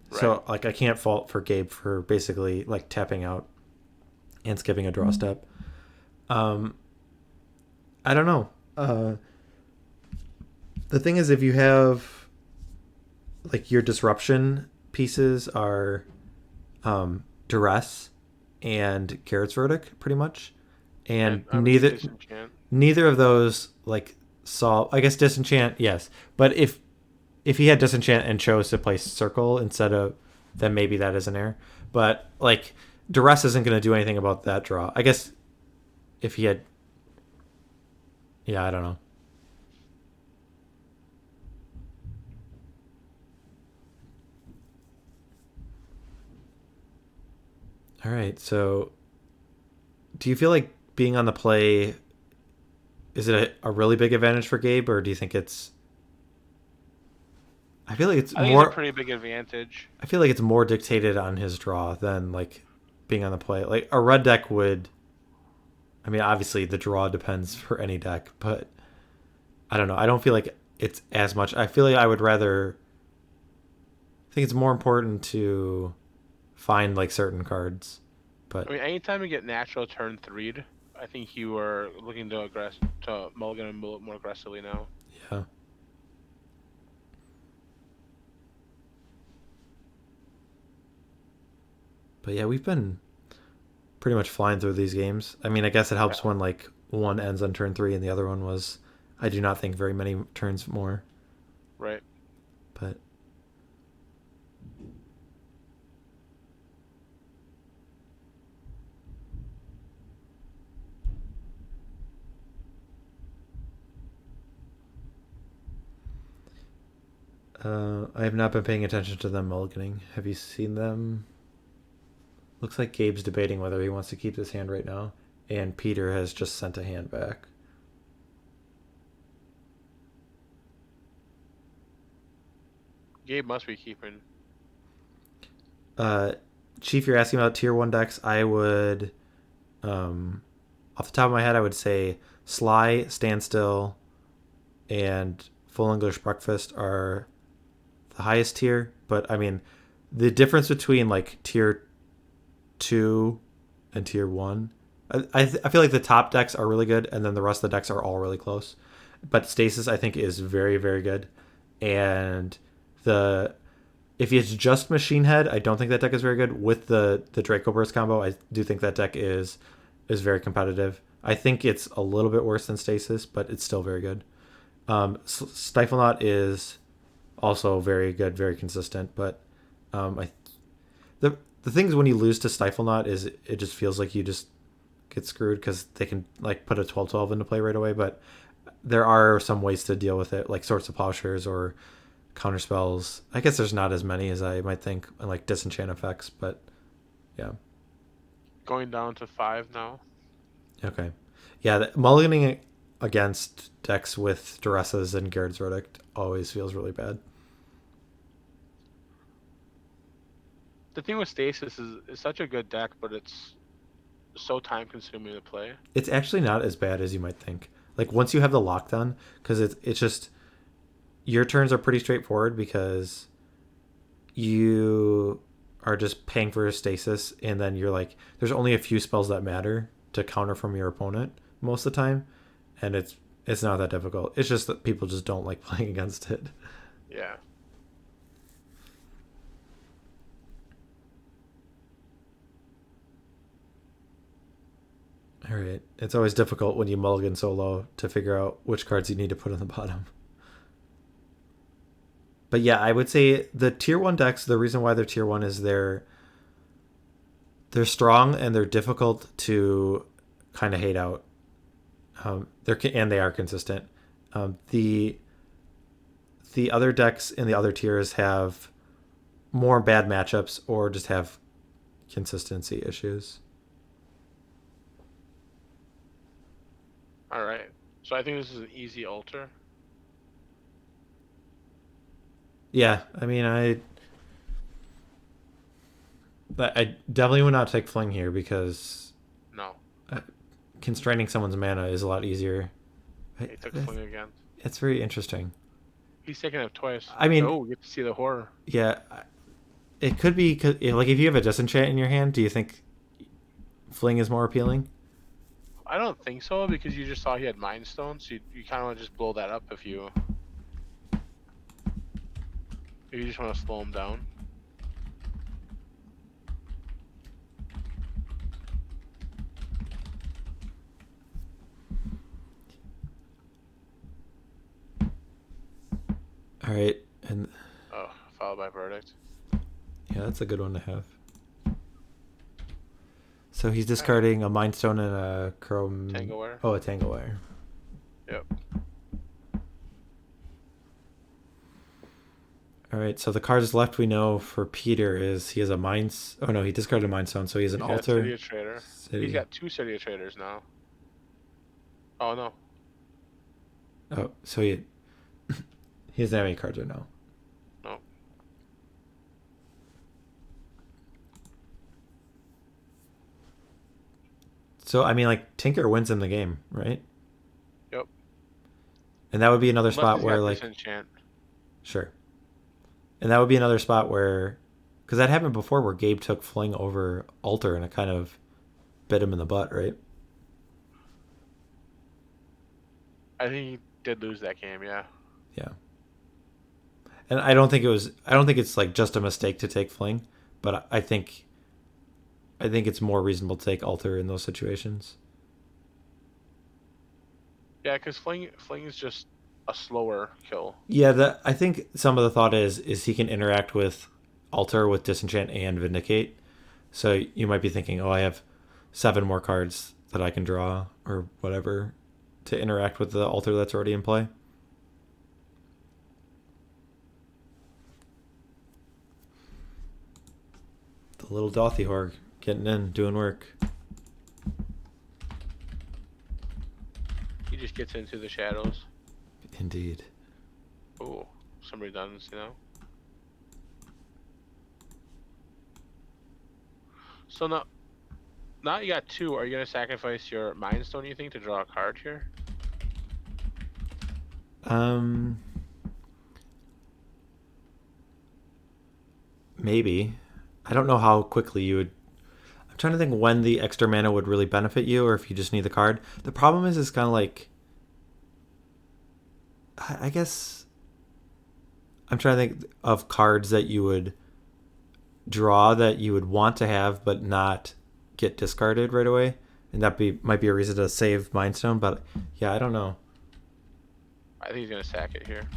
Right. So like I can't fault for Gabe for basically like tapping out and skipping a draw step. I don't know. The thing is, if you have like your disruption pieces are Duress and Gerrard's Verdict, pretty much. And neither of those like solve. I guess Disenchant, yes, but if he had Disenchant and chose to play Circle instead of, then maybe that is an error. But like Duress isn't going to do anything about that draw. I guess if he had, yeah, I don't know. All right, so do you feel like being on the play, is it a really big advantage for Gabe, or do you think it's? I feel like it's a pretty big advantage. I feel like it's more dictated on his draw than like being on the play. Like a red deck would. I mean, obviously the draw depends for any deck, but I don't know. I don't feel like it's as much. I feel like I would rather. I think it's more important to find like certain cards. But I mean, anytime you get natural turn 3'd, I think you are looking to mulligan him more aggressively now. Yeah. But yeah, we've been pretty much flying through these games. I mean, I guess it helps when like one ends on turn 3 and the other one was, I do not think, very many turns more. Right. But I have not been paying attention to them mulliganing. Have you seen them? Looks like Gabe's debating whether he wants to keep this hand right now, and Peter has just sent a hand back. Gabe must be keeping. Chief, you're asking about tier 1 decks. I would, off the top of my head, I would say Sly, Standstill, and Full English Breakfast are the highest tier. But, I mean, the difference between, like, tier 2 and tier 1, I feel like the top decks are really good, and then the rest of the decks are all really close. But Stasis, I think, is very, very good. And if it's just Machine Head, I don't think that deck is very good. With the Draco Burst combo, I do think that deck is very competitive. I think it's a little bit worse than Stasis, but it's still very good. Stifle Knot is also very good, very consistent. But the thing is, when you lose to Stifle Knot, is it just feels like you just get screwed because they can like put a 12/12 into play right away. But there are some ways to deal with it, like Swords of Plowshares or counter spells. I guess there's not as many as I might think, like disenchant effects, but yeah. Going down to 5 now. Okay. Yeah, mulliganing against decks with Duresses and Gerrard's Verdict always feels really bad. The thing with Stasis is it's such a good deck, but it's so time consuming to play. It's actually not as bad as you might think. Like once you have the lockdown, because it's just your turns are pretty straightforward because you are just paying for a stasis, and then you're like, there's only a few spells that matter to counter from your opponent most of the time, and it's not that difficult. It's just that people just don't like playing against it. Yeah. All right. It's always difficult when you mulligan so low to figure out which cards you need to put on the bottom. But yeah, I would say the tier 1 decks, the reason why they're tier 1 is they're strong and they're difficult to kind of hate out. They are consistent. The other decks in the other tiers have more bad matchups or just have consistency issues. All right. So I think this is an easy altar. Yeah, I mean, I definitely would not take Fling here because No. constraining someone's mana is a lot easier. He took Fling again. It's very interesting. He's taken it twice. I mean, oh, you get to see the horror. Yeah, it could be like if you have a Disenchant in your hand, do you think Fling is more appealing? I don't think so because you just saw he had Mind Stone, so you kind of want to just blow that up if you just want to slow him down. All right, and Followed by Verdict. Yeah, that's a good one to have. So he's discarding a Mind Stone and a Tangle Wire. Oh, a Tangle Wire. Yep. All right, so the cards left we know for Peter is he has a Mind... Oh, no, he discarded a Mind Stone, so he has an Altar. City of Traitors. He's got 2 City of Traitors now. Oh, no. Oh, so he doesn't have any cards right now. No. So, I mean, like, Tinker wins him the game, right? Yep. And that would be another spot where, like... Disenchant. Sure. And that would be another spot where... Because that happened before where Gabe took Fling over Altar and it kind of bit him in the butt, right? I think he did lose that game, yeah. Yeah. And I don't think it's like just a mistake to take Fling, but I think it's more reasonable to take Altar in those situations. Yeah, because Fling is just a slower kill. Yeah, I think some of the thought is he can interact with Altar with Disenchant and Vindicate. So you might be thinking, oh, I have 7 more cards that I can draw or whatever to interact with the Altar that's already in play. The little Dauthi Horror getting in, doing work. He just gets into the shadows. Indeed. Ooh, some redundancy now. So now you got 2. Are you gonna sacrifice your Mind Stone, you think, to draw a card here? Maybe. I don't know how quickly you would. I'm trying to think when the extra mana would really benefit you, or if you just need the card. The problem is, it's kind of like. I guess. I'm trying to think of cards that you would draw that you would want to have, but not get discarded right away, and might be a reason to save Mind Stone. But yeah, I don't know. I think he's gonna sack it here.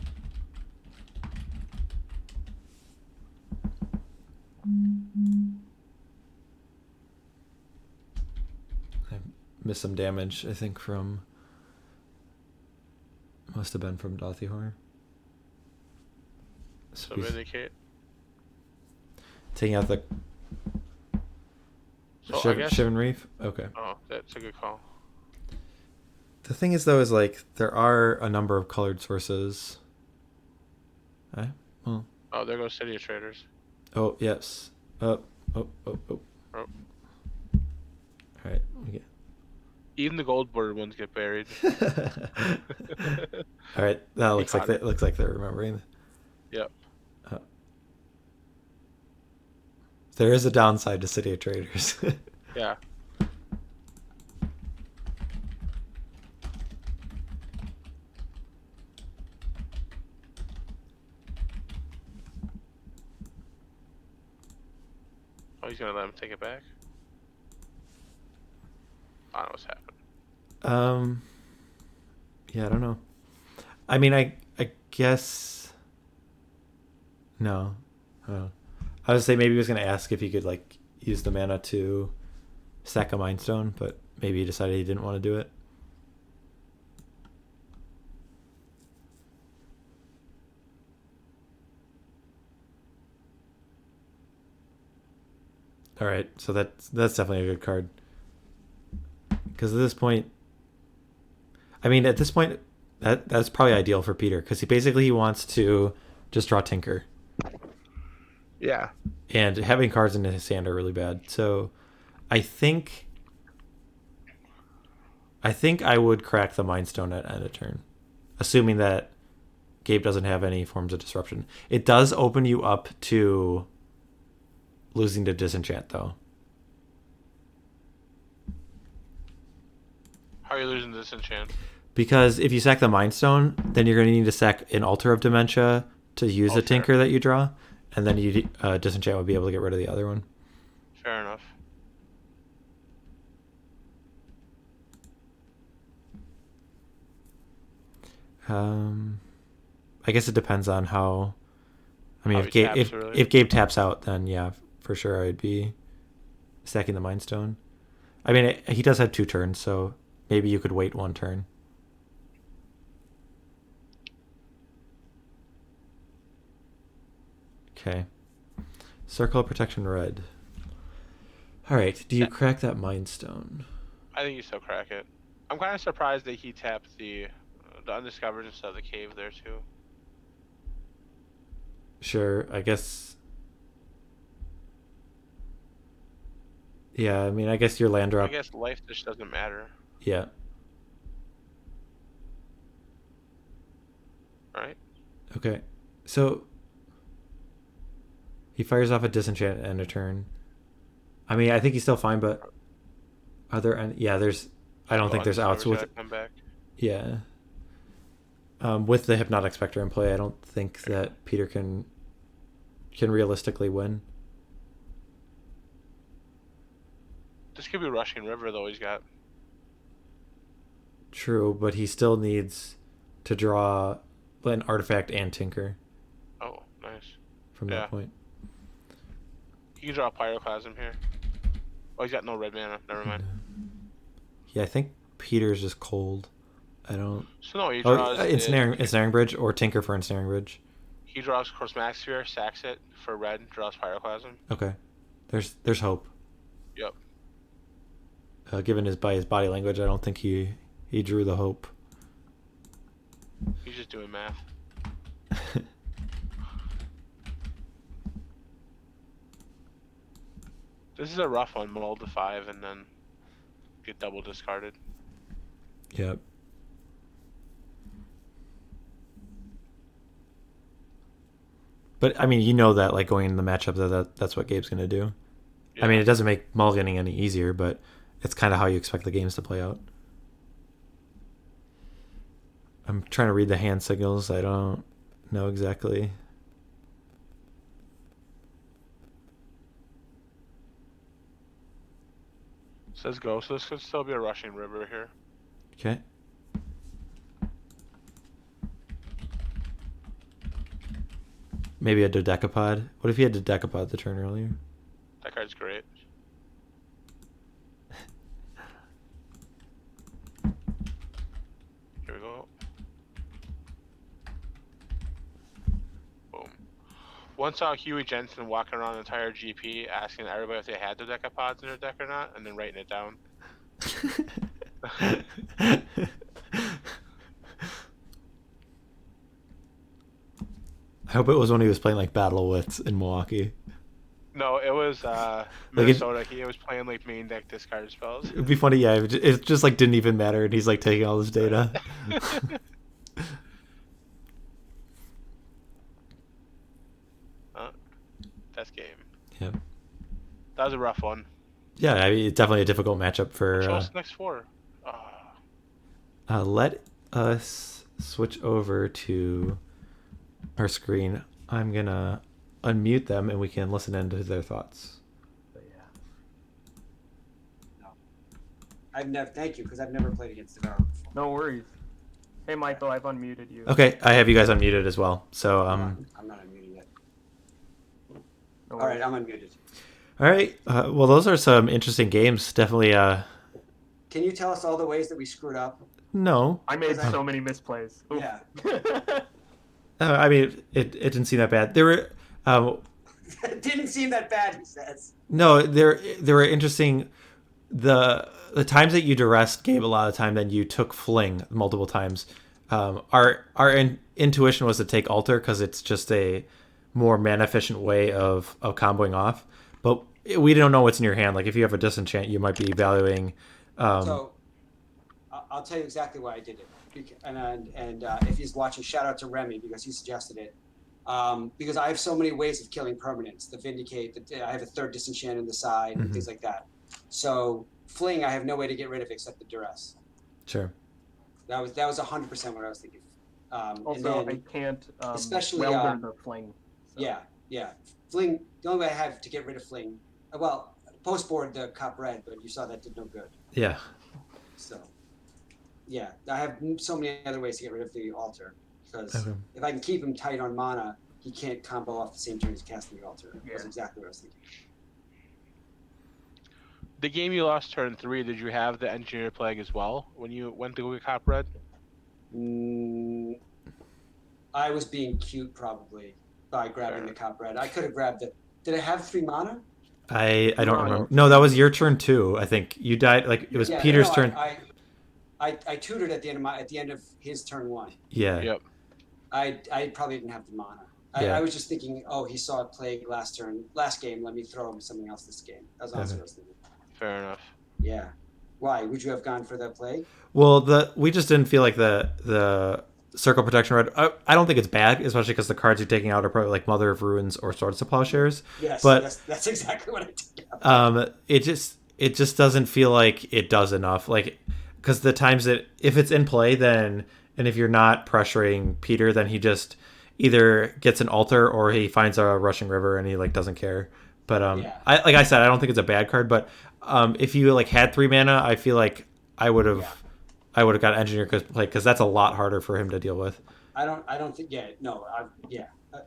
I missed some damage, I think, from... Must have been from Dauthi Horror. So Vindicate. Taking out the Shivan Reef? Okay. Oh, that's a good call. The thing is, though, is like there are a number of colored sources. Well. Oh, there goes City of Traitors. Oh, yes. Oh. All right. Even the gold bordered ones get buried. All right. That looks like they're remembering. Yep. There is a downside to City of Traitors. Yeah. Oh, he's gonna let him take it back? I don't know what's happening. Yeah, I don't know. I mean, I guess... No. I would say maybe he was going to ask if he could, like, use the mana to sack a Mind Stone, but maybe he decided he didn't want to do it. All right, so that's definitely a good card. Because at this point, that's probably ideal for Peter, because he wants to just draw Tinker. Yeah. And having cards in his hand are really bad. So I think I would crack the Mind Stone at end of turn, assuming that Gabe doesn't have any forms of disruption. It does open you up to losing to Disenchant, though. How are you losing Disenchant? Because if you sack the Mind Stone, then you're going to need to sack an Altar of Dementia to use the Tinker that you draw, and then you Disenchant would be able to get rid of the other one. Fair enough. I guess it depends on how. I mean, if if Gabe taps out, then yeah, for sure I'd be stacking the Mind Stone. I mean, he does have 2 turns, so maybe you could wait 1 turn. Okay. Circle of Protection red. All right. Do you crack that Mind Stone? I think you still crack it. I'm kind of surprised that he tapped the Undiscovered instead of the Cave there, too. Sure. I guess... Yeah, I mean, I guess your land drop... I guess life just doesn't matter. Yeah. Right? Okay. So... He fires off a Disenchant at end of turn. I mean, I think he's still fine, but... Are there... Yeah, there's... I don't think there's outs with... Come back. Yeah. With the Hypnotic Specter in play, I don't think that Peter can realistically win. This could be Rushing River, though, he's got. True, but he still needs to draw an artifact and Tinker. Oh, nice. From that point. He can draw a Pyroclasm here. Oh, he's got no red mana. Never mind. Yeah, I think Peter's just cold. I don't... So no, he draws... Ensnaring Bridge or Tinker for Ensnaring Bridge. He draws Chromatic Sphere, sacks it for red, draws Pyroclasm. Okay. There's hope. Yep. Given his body language, I don't think he drew the hope. He's just doing math. This is a rough one. Mull to 5 and then get double discarded. Yep. But I mean, you know that like going into the matchup that's what Gabe's gonna do. Yeah. I mean, it doesn't make mulliganing any easier, but it's kind of how you expect the games to play out. I'm trying to read the hand signals. I don't know exactly. Says go, so this could still be a rushing river here. Okay. Maybe a Dodecapod. What if he had Dodecapod the turn earlier? That card's great. Here we go. Boom. Once saw Huey Jensen walking around the entire GP asking everybody if they had Dodecapods in their deck or not, and then writing it down. I hope it was when he was playing like Battle Wits in Milwaukee. No, it was Minnesota. He was playing like main deck discard spells. It'd be funny, yeah. It just like didn't even matter, and he's like taking all this data. That's game. Yeah. That was a rough one. Yeah, I mean, it's definitely a difficult matchup for. What's next 4? Let us switch over to our screen. I'm gonna unmute them and we can listen into their thoughts. But yeah. No. I've never. Thank you, because I've never played against Devourer before. No worries. Hey, Michael, I've unmuted you. Okay, I have you guys unmuted as well. So I'm not unmuting yet. No All right, I'm unmuted. All right. Well, those are some interesting games. Definitely. Can you tell us all the ways that we screwed up? No. I made so many misplays. Oof. Yeah. I mean, it didn't seem that bad. There were. It didn't seem that bad, he says. No, there were interesting. The times that you duressed gave a lot of time. Then you took Fling multiple times. Our intuition was to take Altar because it's just a more mana efficient way of comboing off. But we don't know what's in your hand. Like if you have a Disenchant, you might be valuing. So I'll tell you exactly why I did it. And if he's watching, shout out to Remy because he suggested it. Because I have so many ways of killing permanents. The Vindicate, I have a third Disenchant in the side, and things like that. So Fling, I have no way to get rid of except the Duress. Sure. That was 100% what I was thinking. Also, and then, I can't especially welder the Fling. So. Yeah. Fling, the only way I have to get rid of Fling, well, post board the Cop Red, but you saw that did no good. Yeah. So, yeah, I have so many other ways to get rid of the Altar. Because if I can keep him tight on mana, he can't combo off the same turn as casting the Altar. Yeah. That's exactly what I was thinking. The game you lost turn 3, did you have the Engineer Plague as well when you went to go get Cop Red? I was being cute probably by grabbing the Cop Red. I could have grabbed it. Did I have 3 mana? I don't remember. No, that was your turn too. I think you died. Like it was Peter's turn. I tutored at the end of his turn 1. Yeah. Yep. I probably didn't have the mana. I was just thinking, oh, he saw a Plague last game. Let me throw him something else this game. That was honestly what I was thinking. Fair enough. Yeah. Why? Would you have gone for the Plague? Well, we just didn't feel like the Circle Protection Red. I don't think it's bad, especially because the cards you're taking out are probably like Mother of Ruins or Swords to Plowshares. Yes, but that's exactly what I did. It just doesn't feel like it does enough. Like, because the times that if it's in play, then and if you're not pressuring Peter, then he just either gets an Altar or he finds a Rushing River and he like doesn't care. But like I said, I don't think it's a bad card. But if you like had 3 mana, I feel like I would have got Engineer because that's a lot harder for him to deal with. I don't think.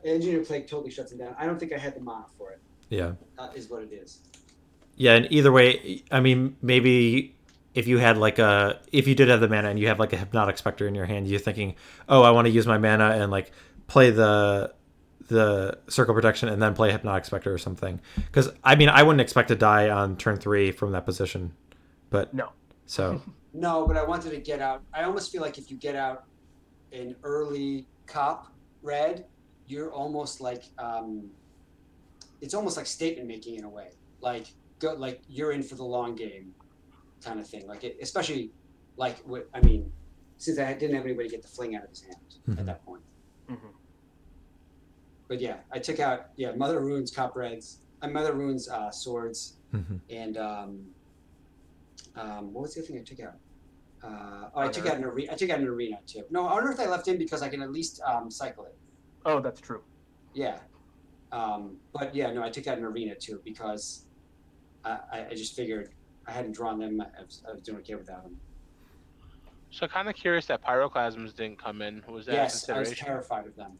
Engineer Plague totally shuts him down. I don't think I had the mana for it. Yeah, is what it is. Yeah, and either way, I mean, maybe if you had if you did have the mana and you have like a Hypnotic Specter in your hand, you're thinking, oh, I want to use my mana and like play the the Circle Protection and then play Hypnotic Specter or something. Because, I mean, I wouldn't expect to die on turn 3 from that position. But, No. so. No, but I wanted to get out. I almost feel like if you get out an early cop red, you're almost like, it's almost like statement making in a way. Like, like you're in for the long game kind of thing. Like, especially, like, I mean, since I didn't have anybody get the Fling out of his hand at that point. Mm-hmm. But yeah, I took out Mother Rune's Cop Reds, Mother Rune's swords, and what was the other thing I took out? I took out an arena. I took out an arena too. No, I wonder if I left in because I can at least cycle it. Oh, that's true. Yeah, but yeah, no, I took out an arena too because I just figured I hadn't drawn them. I was doing okay without them. So kind of curious that Pyroclasms didn't come in. Was that a Yes, I was consideration? terrified of them.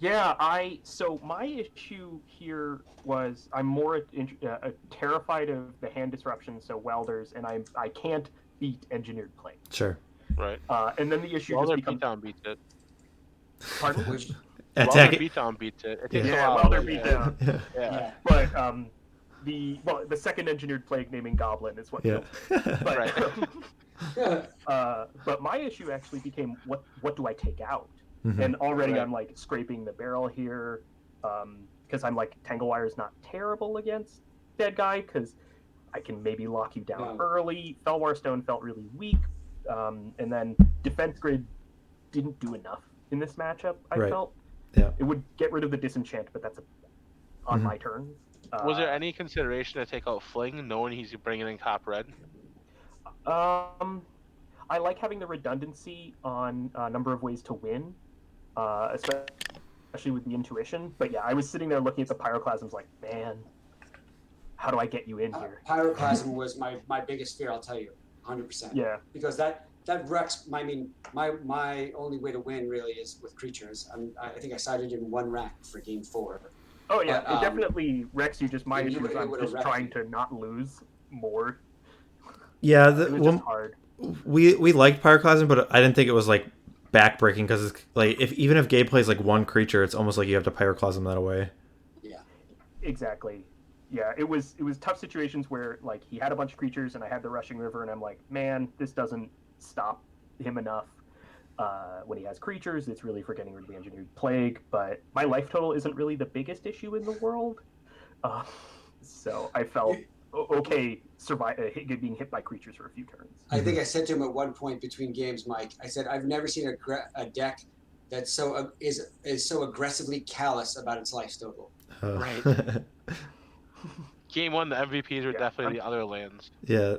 Yeah, so my issue here was I'm more terrified of the hand disruption, so welders, and I can't beat engineered plague. Sure. Right. And then the issue Welder just becomes. beatdown beats it. Pardon? Which, Attack Welder beatdown beats it. It takes a Yeah, while. Welder but beatdown. Yeah. But the second engineered plague naming Goblin is what. Yeah. But, Right. but my issue actually became what do I take out? Mhm. And already Right. I'm like scraping the barrel here, because I'm like Tangle Wire is not terrible against Deadguy because I can maybe lock you down early. Fellwar Stone felt really weak, and then Defense Grid didn't do enough in this matchup. I Right. felt Yeah. it would get rid of the Disenchant, but that's on my turn. Was there any consideration to take out Fling, knowing he's bringing in Cop Red? I like having the redundancy on a number of ways to win, especially with the intuition. But yeah, I was sitting there looking at the Pyroclasms like, man, how do I get you in here? Pyroclasm was my biggest fear. I'll tell you, 100%. Yeah, Because that wrecks. I mean, my only way to win really is with creatures. I think I sided in one rack for game 4. oh yeah, But, it definitely wrecks you. Just my it issue is I'm would've just wrecked trying you. to not lose more. Yeah, It was just hard. we liked Pyroclasm, but I didn't think it was like backbreaking because it's like even if Gabe plays like one creature, it's almost like you have to Pyroclasm that away. Yeah. Exactly. Yeah, it was tough situations where like he had a bunch of creatures and I had the Rushing River and I'm like, man, this doesn't stop him enough. When he has creatures, it's really for getting rid of the Engineered Plague, but my life total isn't really the biggest issue in the world. So I felt okay being hit by creatures for a few turns. I think I said to him at one point between games, Mike. I said I've never seen a deck that is so aggressively callous about its life total. Right. Game 1, the MVPs were definitely the other lands. Yeah,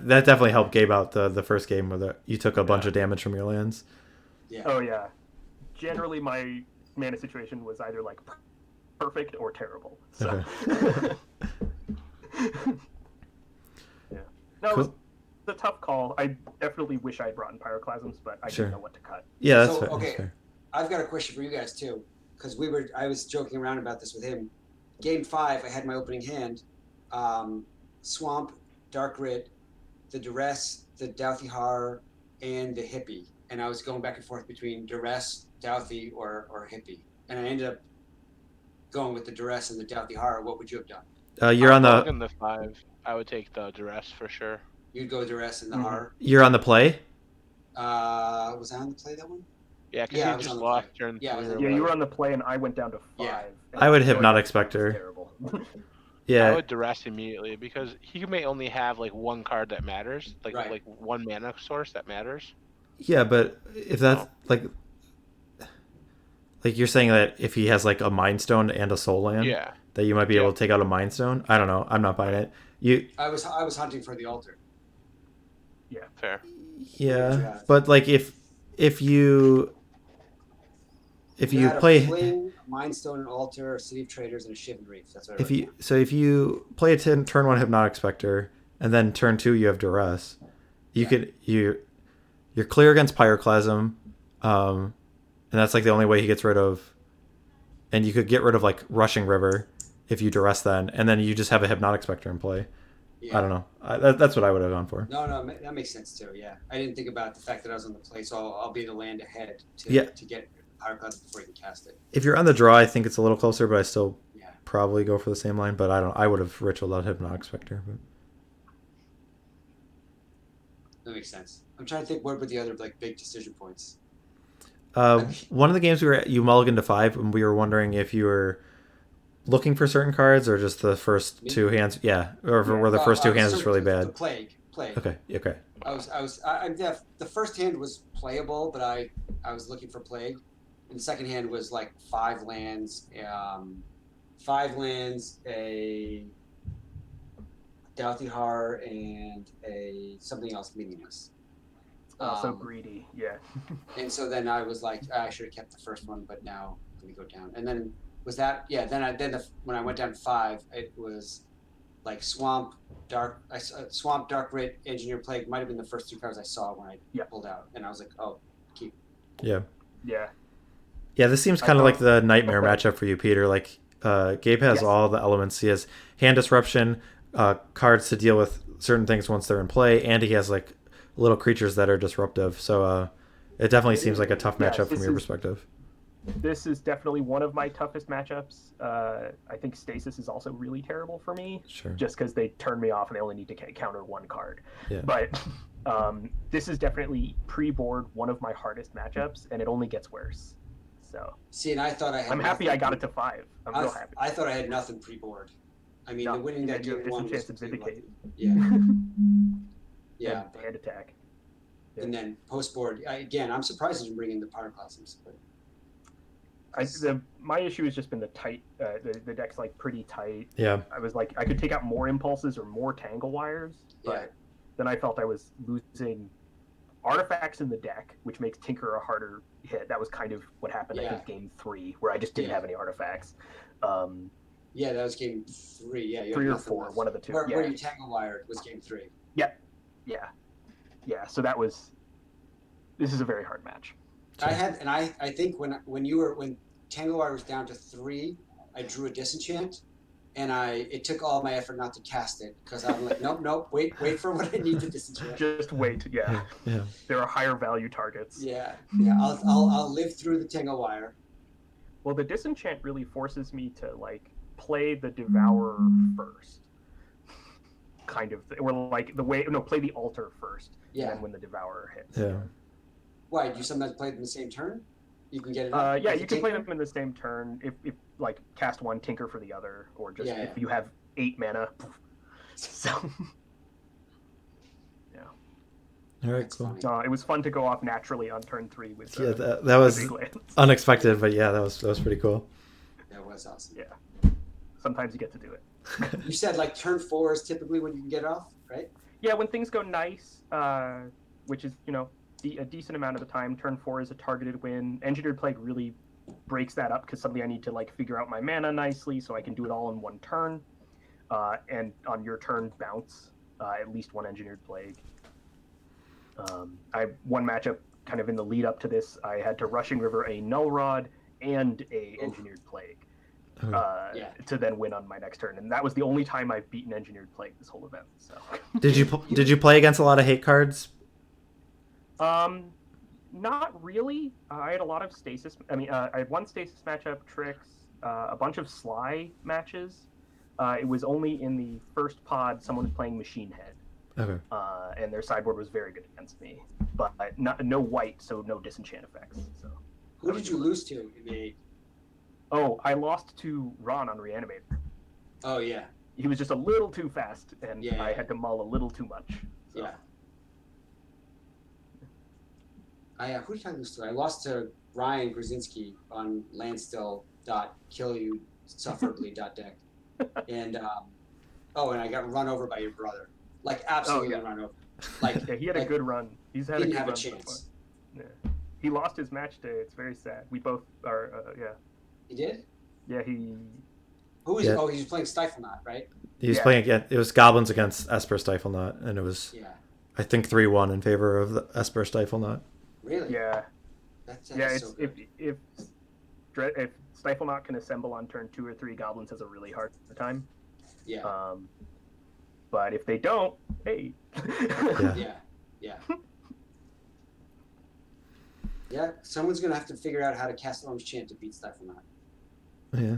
that definitely helped Gabe out the first game where you took a bunch of damage from your lands. Yeah. Oh yeah. Generally, my mana situation was either like perfect or terrible. So. Okay. Yeah. No, it Cool. was a tough call. I definitely wish I had brought in Pyroclasms, but I Sure. didn't know what to cut. Yeah, that's So, fair. okay. That's fair. I've got a question for you guys too, because I was joking around about this with him. Game 5, I had my opening hand, Swamp, Dark Rid, the Duress, the Dauthi Horror, and the Hippie, and I was going back and forth between Duress, Dauthi, or Hippie, and I ended up going with the Duress and the Dauthi Horror. What would you have done? You're on In the the 5, I would take the Duress for sure. You'd go Duress and the Horror. you're on the play. Was I on the play that one? Yeah, because Yeah, I he was just on the lost play. turn Yeah, I was 3 on or Yeah, you were whatever. on the play, and I went down to 5. Yeah. I would And Hypnotic it was Specter. Terrible. I Yeah, would Duress immediately because he may only have like one card that matters, like Right. one mana source that matters. yeah, but if that's like you're saying that if he has like a Mind Stone and a Soul Land, Yeah. that you might be able to take out a Mind Stone. I don't know. I'm not buying it. I was hunting for the altar. Fair. Yeah, Yeah. but like if you had play a Fling, a Mindstone, an altar, a City of Traitors, and a Shivan Reef. That's what I if wrote you down. so if you play a turn 1 Hypnotic Specter and then turn 2 you have Duress, you're clear against Pyroclasm, and that's like the only way he gets rid of. And you could get rid of like Rushing River if you Duress then, and then you just have a Hypnotic Specter in play. Yeah. I don't know. That's what I would have gone for. No, that makes sense too. Yeah, I didn't think about the fact that I was on the play, so I'll be the land ahead Yeah. to get Pyroclasm before you can cast it. If you're on the draw, I think it's a little closer, but I still Yeah. probably go for the same line. But I would have ritualed out Hypnotic Specter. But That makes sense. I'm trying to think what were the other like big decision points. one of the games you mulliganed to 5, and we were wondering if you were looking for certain cards or just the first two hands. Yeah, or were the first two hands just really bad? The plague. Okay. The first hand was playable, but I was looking for plague, and the second hand was like 5 lands, a Dauthi Horror, and a something else meaningless. So greedy, yeah. And so then I was like, I should have kept the first one, but now let me go down. And then was that? Yeah. When I went down to 5, it was like Swamp, Dark Rit, Engineer Plague might have been the first 2 cards I saw when I pulled out, and I was like, oh, keep. Yeah. Yeah. Yeah, this seems kind of like the nightmare matchup for you, Peter. Like, Gabe has all the elements. He has hand disruption, cards to deal with certain things once they're in play, and he has like little creatures that are disruptive. So it definitely seems like a tough matchup from your perspective. This is definitely one of my toughest matchups. I think Stasis is also really terrible for me, just because they turn me off and they only need to counter 1 card. Yeah. But this is definitely pre-board one of my hardest matchups, and it only gets worse. So see, and I thought I had. I'm happy I got it to 5. I'm real happy. I thought I had nothing pre-board. I mean, the winning that game one was to Vindicate. Yeah. Yeah. And hand attack. Yeah. And then post-board, again, I'm surprised you didn't bring in the Pyroclasms, but. My issue has just been the tight. The deck's like pretty tight. Yeah. I was like, I could take out more impulses or more Tangle Wires, but then I felt I was losing artifacts in the deck, which makes Tinker a harder hit. That was kind of what happened. I think game 3, where I just didn't have any artifacts. Yeah, that was game 3. Yeah, 3 or 4, one of the two. Where you Tangle Wired was game 3. Yeah. So this is a very hard match. I think when Tangle Wire was down to 3, I drew a Disenchant, and it took all my effort not to cast it because I'm like, nope, wait for what I need to Disenchant. Just wait, yeah. There are higher value targets. Yeah. I'll live through the Tangle Wire. Well, the Disenchant really forces me to like play the Devourer first, kind of, or like play the Altar first, and then when the Devourer hits. Yeah. Why, do you sometimes play them in the same turn? You can get it. Yeah, you can play them in the same turn. If like cast 1, tinker for the other, or just if you have 8 mana. So. Yeah. All right, cool. It was fun to go off naturally on turn 3 with. That was unexpected, but yeah, that was pretty cool. That was awesome. Yeah. Sometimes you get to do it. You said like turn 4 is typically when you can get off, right? Yeah, when things go nice, which is a decent amount of the time. Turn 4 is a targeted win. Engineered Plague really breaks that up because suddenly I need to like figure out my mana nicely so I can do it all in 1 turn. And on your turn, bounce at least 1 Engineered Plague. One matchup kind of in the lead up to this, I had to Rushing River a Null Rod and a Engineered Plague to then win on my next turn, and that was the only time I've beaten Engineered Plague this whole event. So did you play against a lot of hate cards? Not really. I had a lot of stasis. I had 1 stasis matchup, tricks, a bunch of sly matches. It was only in the first pod someone was playing Machine Head. Okay. And their sideboard was very good against me, but no white, so no disenchant effects. So. Who did you lose to in the 8? Oh, I lost to Ron on Reanimator. Oh yeah. He was just a little too fast, and I had to mull a little too much. So. Yeah. Who did I lose to? I lost to Ryan Grzinski on landstill.killyounsufferably.deck. And and I got run over by your brother. Like absolutely run over. Like he had a good run. He's had a good run. Didn't have a chance. So yeah. He lost his match today. It's very sad. We both are He did? Yeah, he Who is he was playing Stifle Knot, right? He was playing again. It was Goblins against Esper Stifle Knot, and it was I think 3-1 in favor of the Esper Stifle Knot. Really? Yeah. That's it's so good. if Stifle Knot can assemble on turn 2 or 3, Goblins has a really hard time. Yeah. But if they don't, hey. Yeah. Yeah, someone's gonna have to figure out how to cast Orange Chant to beat Stifle Knot. Yeah.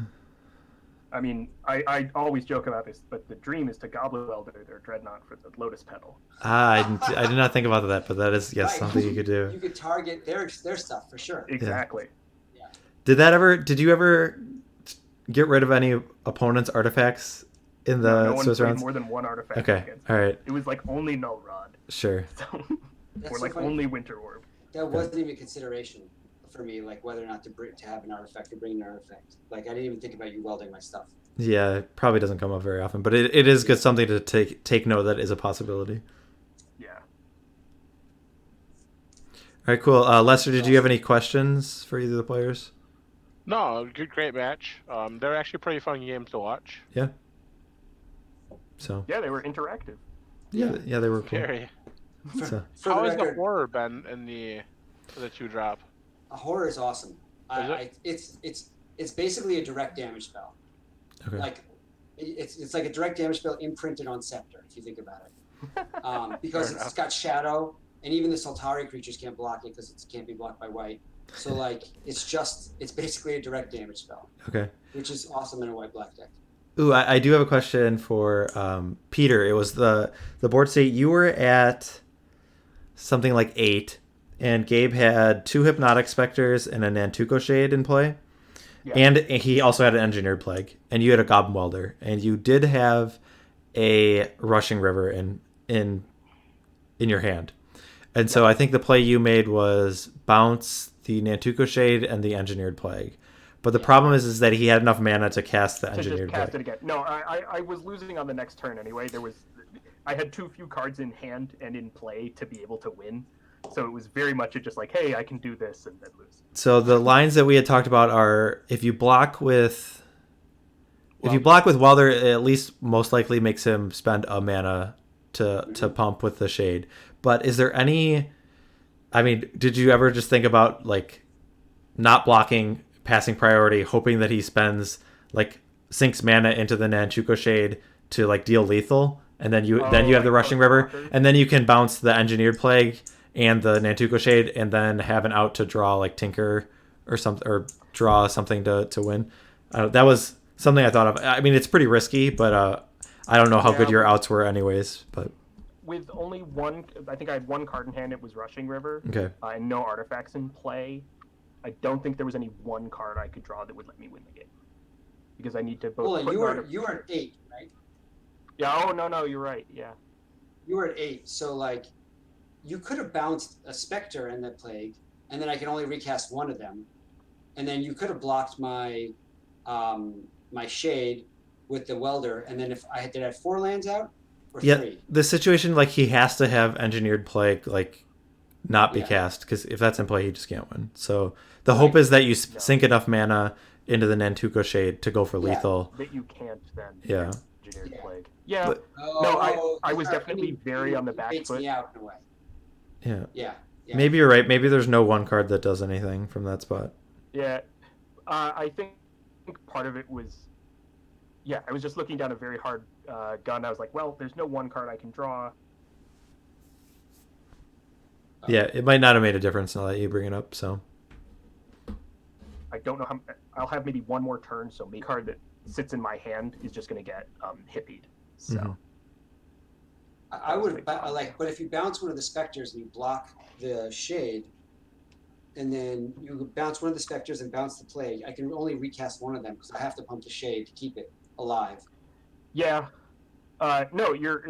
I mean, I always joke about this, but the dream is to Goblin Welder their Dreadnought for the Lotus Petal. I did not think about that, but that is Right. something you could do. You could target their stuff for sure. Exactly. Yeah. Did you ever get rid of any opponent's artifacts in the No one Swiss played rounds? more than one artifact Okay, against all me. right, It was like only Null Rod. sure. So, That's or so like funny. only Winter Orb. That wasn't even a consideration for me, like whether or not to have an artifact or bring an artifact. Like I didn't even think about you welding my stuff. Yeah, it probably doesn't come up very often, but it is good something to take note that is a possibility. Yeah. All right, cool. Lester, did you have any questions for either of the players? No, great match. They're actually pretty fun games to watch. Yeah. So. Yeah, they were interactive. Yeah, they were cool. Very. So, For How the has the record, horror been in the 2-drop? a horror is awesome. Is It's basically a direct damage spell. okay. Like it's like a direct damage spell imprinted on Scepter, if you think about it. Because Fair it's got shadow, and even the Sultari creatures can't block it because it can't be blocked by white. So like it's basically a direct damage spell, Okay. which is awesome in a white-black deck. Ooh, I do have a question for Peter. It was the board state. You were at something like 8, and Gabe had 2 Hypnotic Specters and a Nantuko Shade in play. Yeah. And he also had an Engineered Plague, and you had a Goblin Welder, and you did have a Rushing River in your hand. And so I think the play you made was bounce the Nantuko Shade and the Engineered Plague. But the problem is that he had enough mana to cast the To Engineered just cast Plague. it again. No, I was losing on the next turn anyway. I had too few cards in hand and in play to be able to win. So it was very much just like, hey, I can do this and then lose. So the lines that we had talked about are if you block with Welder, it at least most likely makes him spend a mana to pump with the Shade. But is there any? I mean, did you ever just think about like not blocking, passing priority, hoping that he sinks mana into the Nantuko Shade to like deal lethal, and then you have the Rushing River, and then you can bounce the Engineered Plague and the Nantuko Shade, and then have an out to draw like Tinker or something, or draw something to win. That was something I thought of. I mean, it's pretty risky, but I don't know how good your outs were, anyways. But With only one, I think I had one card in hand. It was Rushing River. okay, And no artifacts in play. I don't think there was any one card I could draw that would let me win the game, because I need to both. Well, put you an were at 8, right? Yeah. Oh no, you're right. Yeah. You were at 8, so like you could have bounced a Spectre and the Plague, and then I can only recast one of them, and then you could have blocked my my Shade with the Welder, and then if I had 4 lands out or 3. the situation like he has to have Engineered Plague like not be cast, because if that's in play, he just can't win. So the hope is that you sink enough mana into the Nantuko Shade to go for lethal. That you can't then. Yeah. Engineered Plague. Yeah. But- I was definitely very on the back Baits foot. me out in a way. Yeah. Yeah. Maybe you're right. Maybe there's no one card that does anything from that spot. Yeah. I think part of it was, I was just looking down a very hard gun. I was like, well, there's no one card I can draw. Yeah, it might not have made a difference now that you bring it up. So I don't know how. I'll have maybe one more turn, so maybe a card that sits in my hand is just going to get hippied. So Mhm. I would but if you bounce one of the Specters and you block the Shade, and then you bounce one of the Specters and bounce the Plague, I can only recast one of them because I have to pump the Shade to keep it alive. yeah. No, you're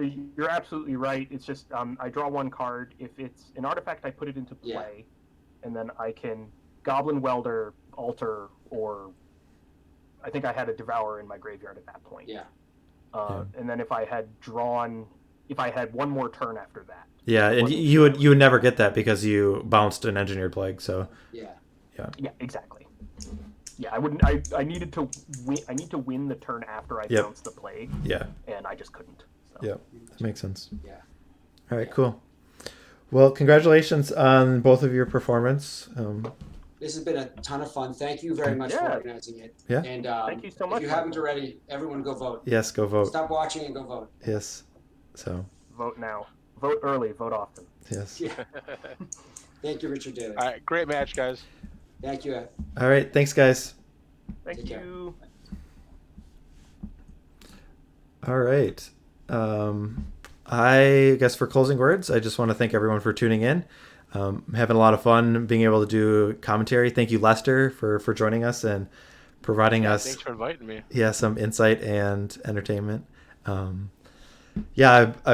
absolutely right. It's just I draw one card. If it's an artifact, I put it into play, and then I can Goblin Welder, Altar, or I think I had a Devourer in my graveyard at that point. Yeah. And then if I had one more turn after that. yeah, and you would never get that because you bounced an Engineered Plague. So Yeah. Yeah, exactly. Yeah, I wouldn't. I needed to win. I need to win the turn after I bounced the Plague. yeah, And I just couldn't. So. yeah, that makes sense. Yeah. All right, cool. Well, congratulations on both of your performance. This has been a ton of fun. Thank you very much for Yeah. organizing it. Yeah. And Thank you so much, if you haven't already, everyone go vote. Yes, go vote. Stop watching and go vote. Yes. So Vote now. Vote early. Vote often. yes. Yeah. Thank you, Richard Daly. All right, great match, guys. Thank you. All right, thanks, guys. Thank Take care. you. All right. I guess for closing words, I just want to thank everyone for tuning in. I'm having a lot of fun being able to do commentary. Thank you, Lester, for joining us and providing us Thanks for inviting me. some insight and entertainment. I've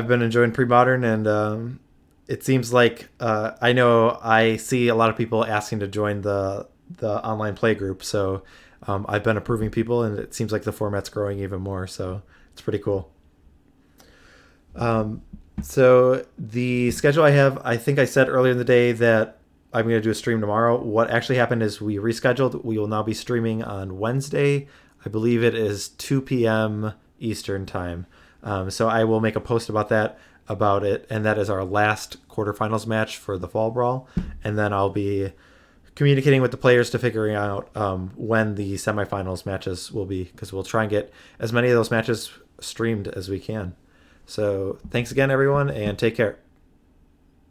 been enjoying Premodern, and it seems like I know I see a lot of people asking to join the online play group, so I've been approving people, and it seems like the format's growing even more, so it's pretty cool. So the schedule I think I said earlier in the day that I'm going to do a stream tomorrow. What actually happened is we rescheduled. We will now be streaming on Wednesday. I believe it is 2 p.m. Eastern time. So I will make a post about it, and that is our last quarterfinals match for the Fall Brawl. And then I'll be communicating with the players to figuring out when the semifinals matches will be, because we'll try and get as many of those matches streamed as we can. So thanks again, everyone, and take care.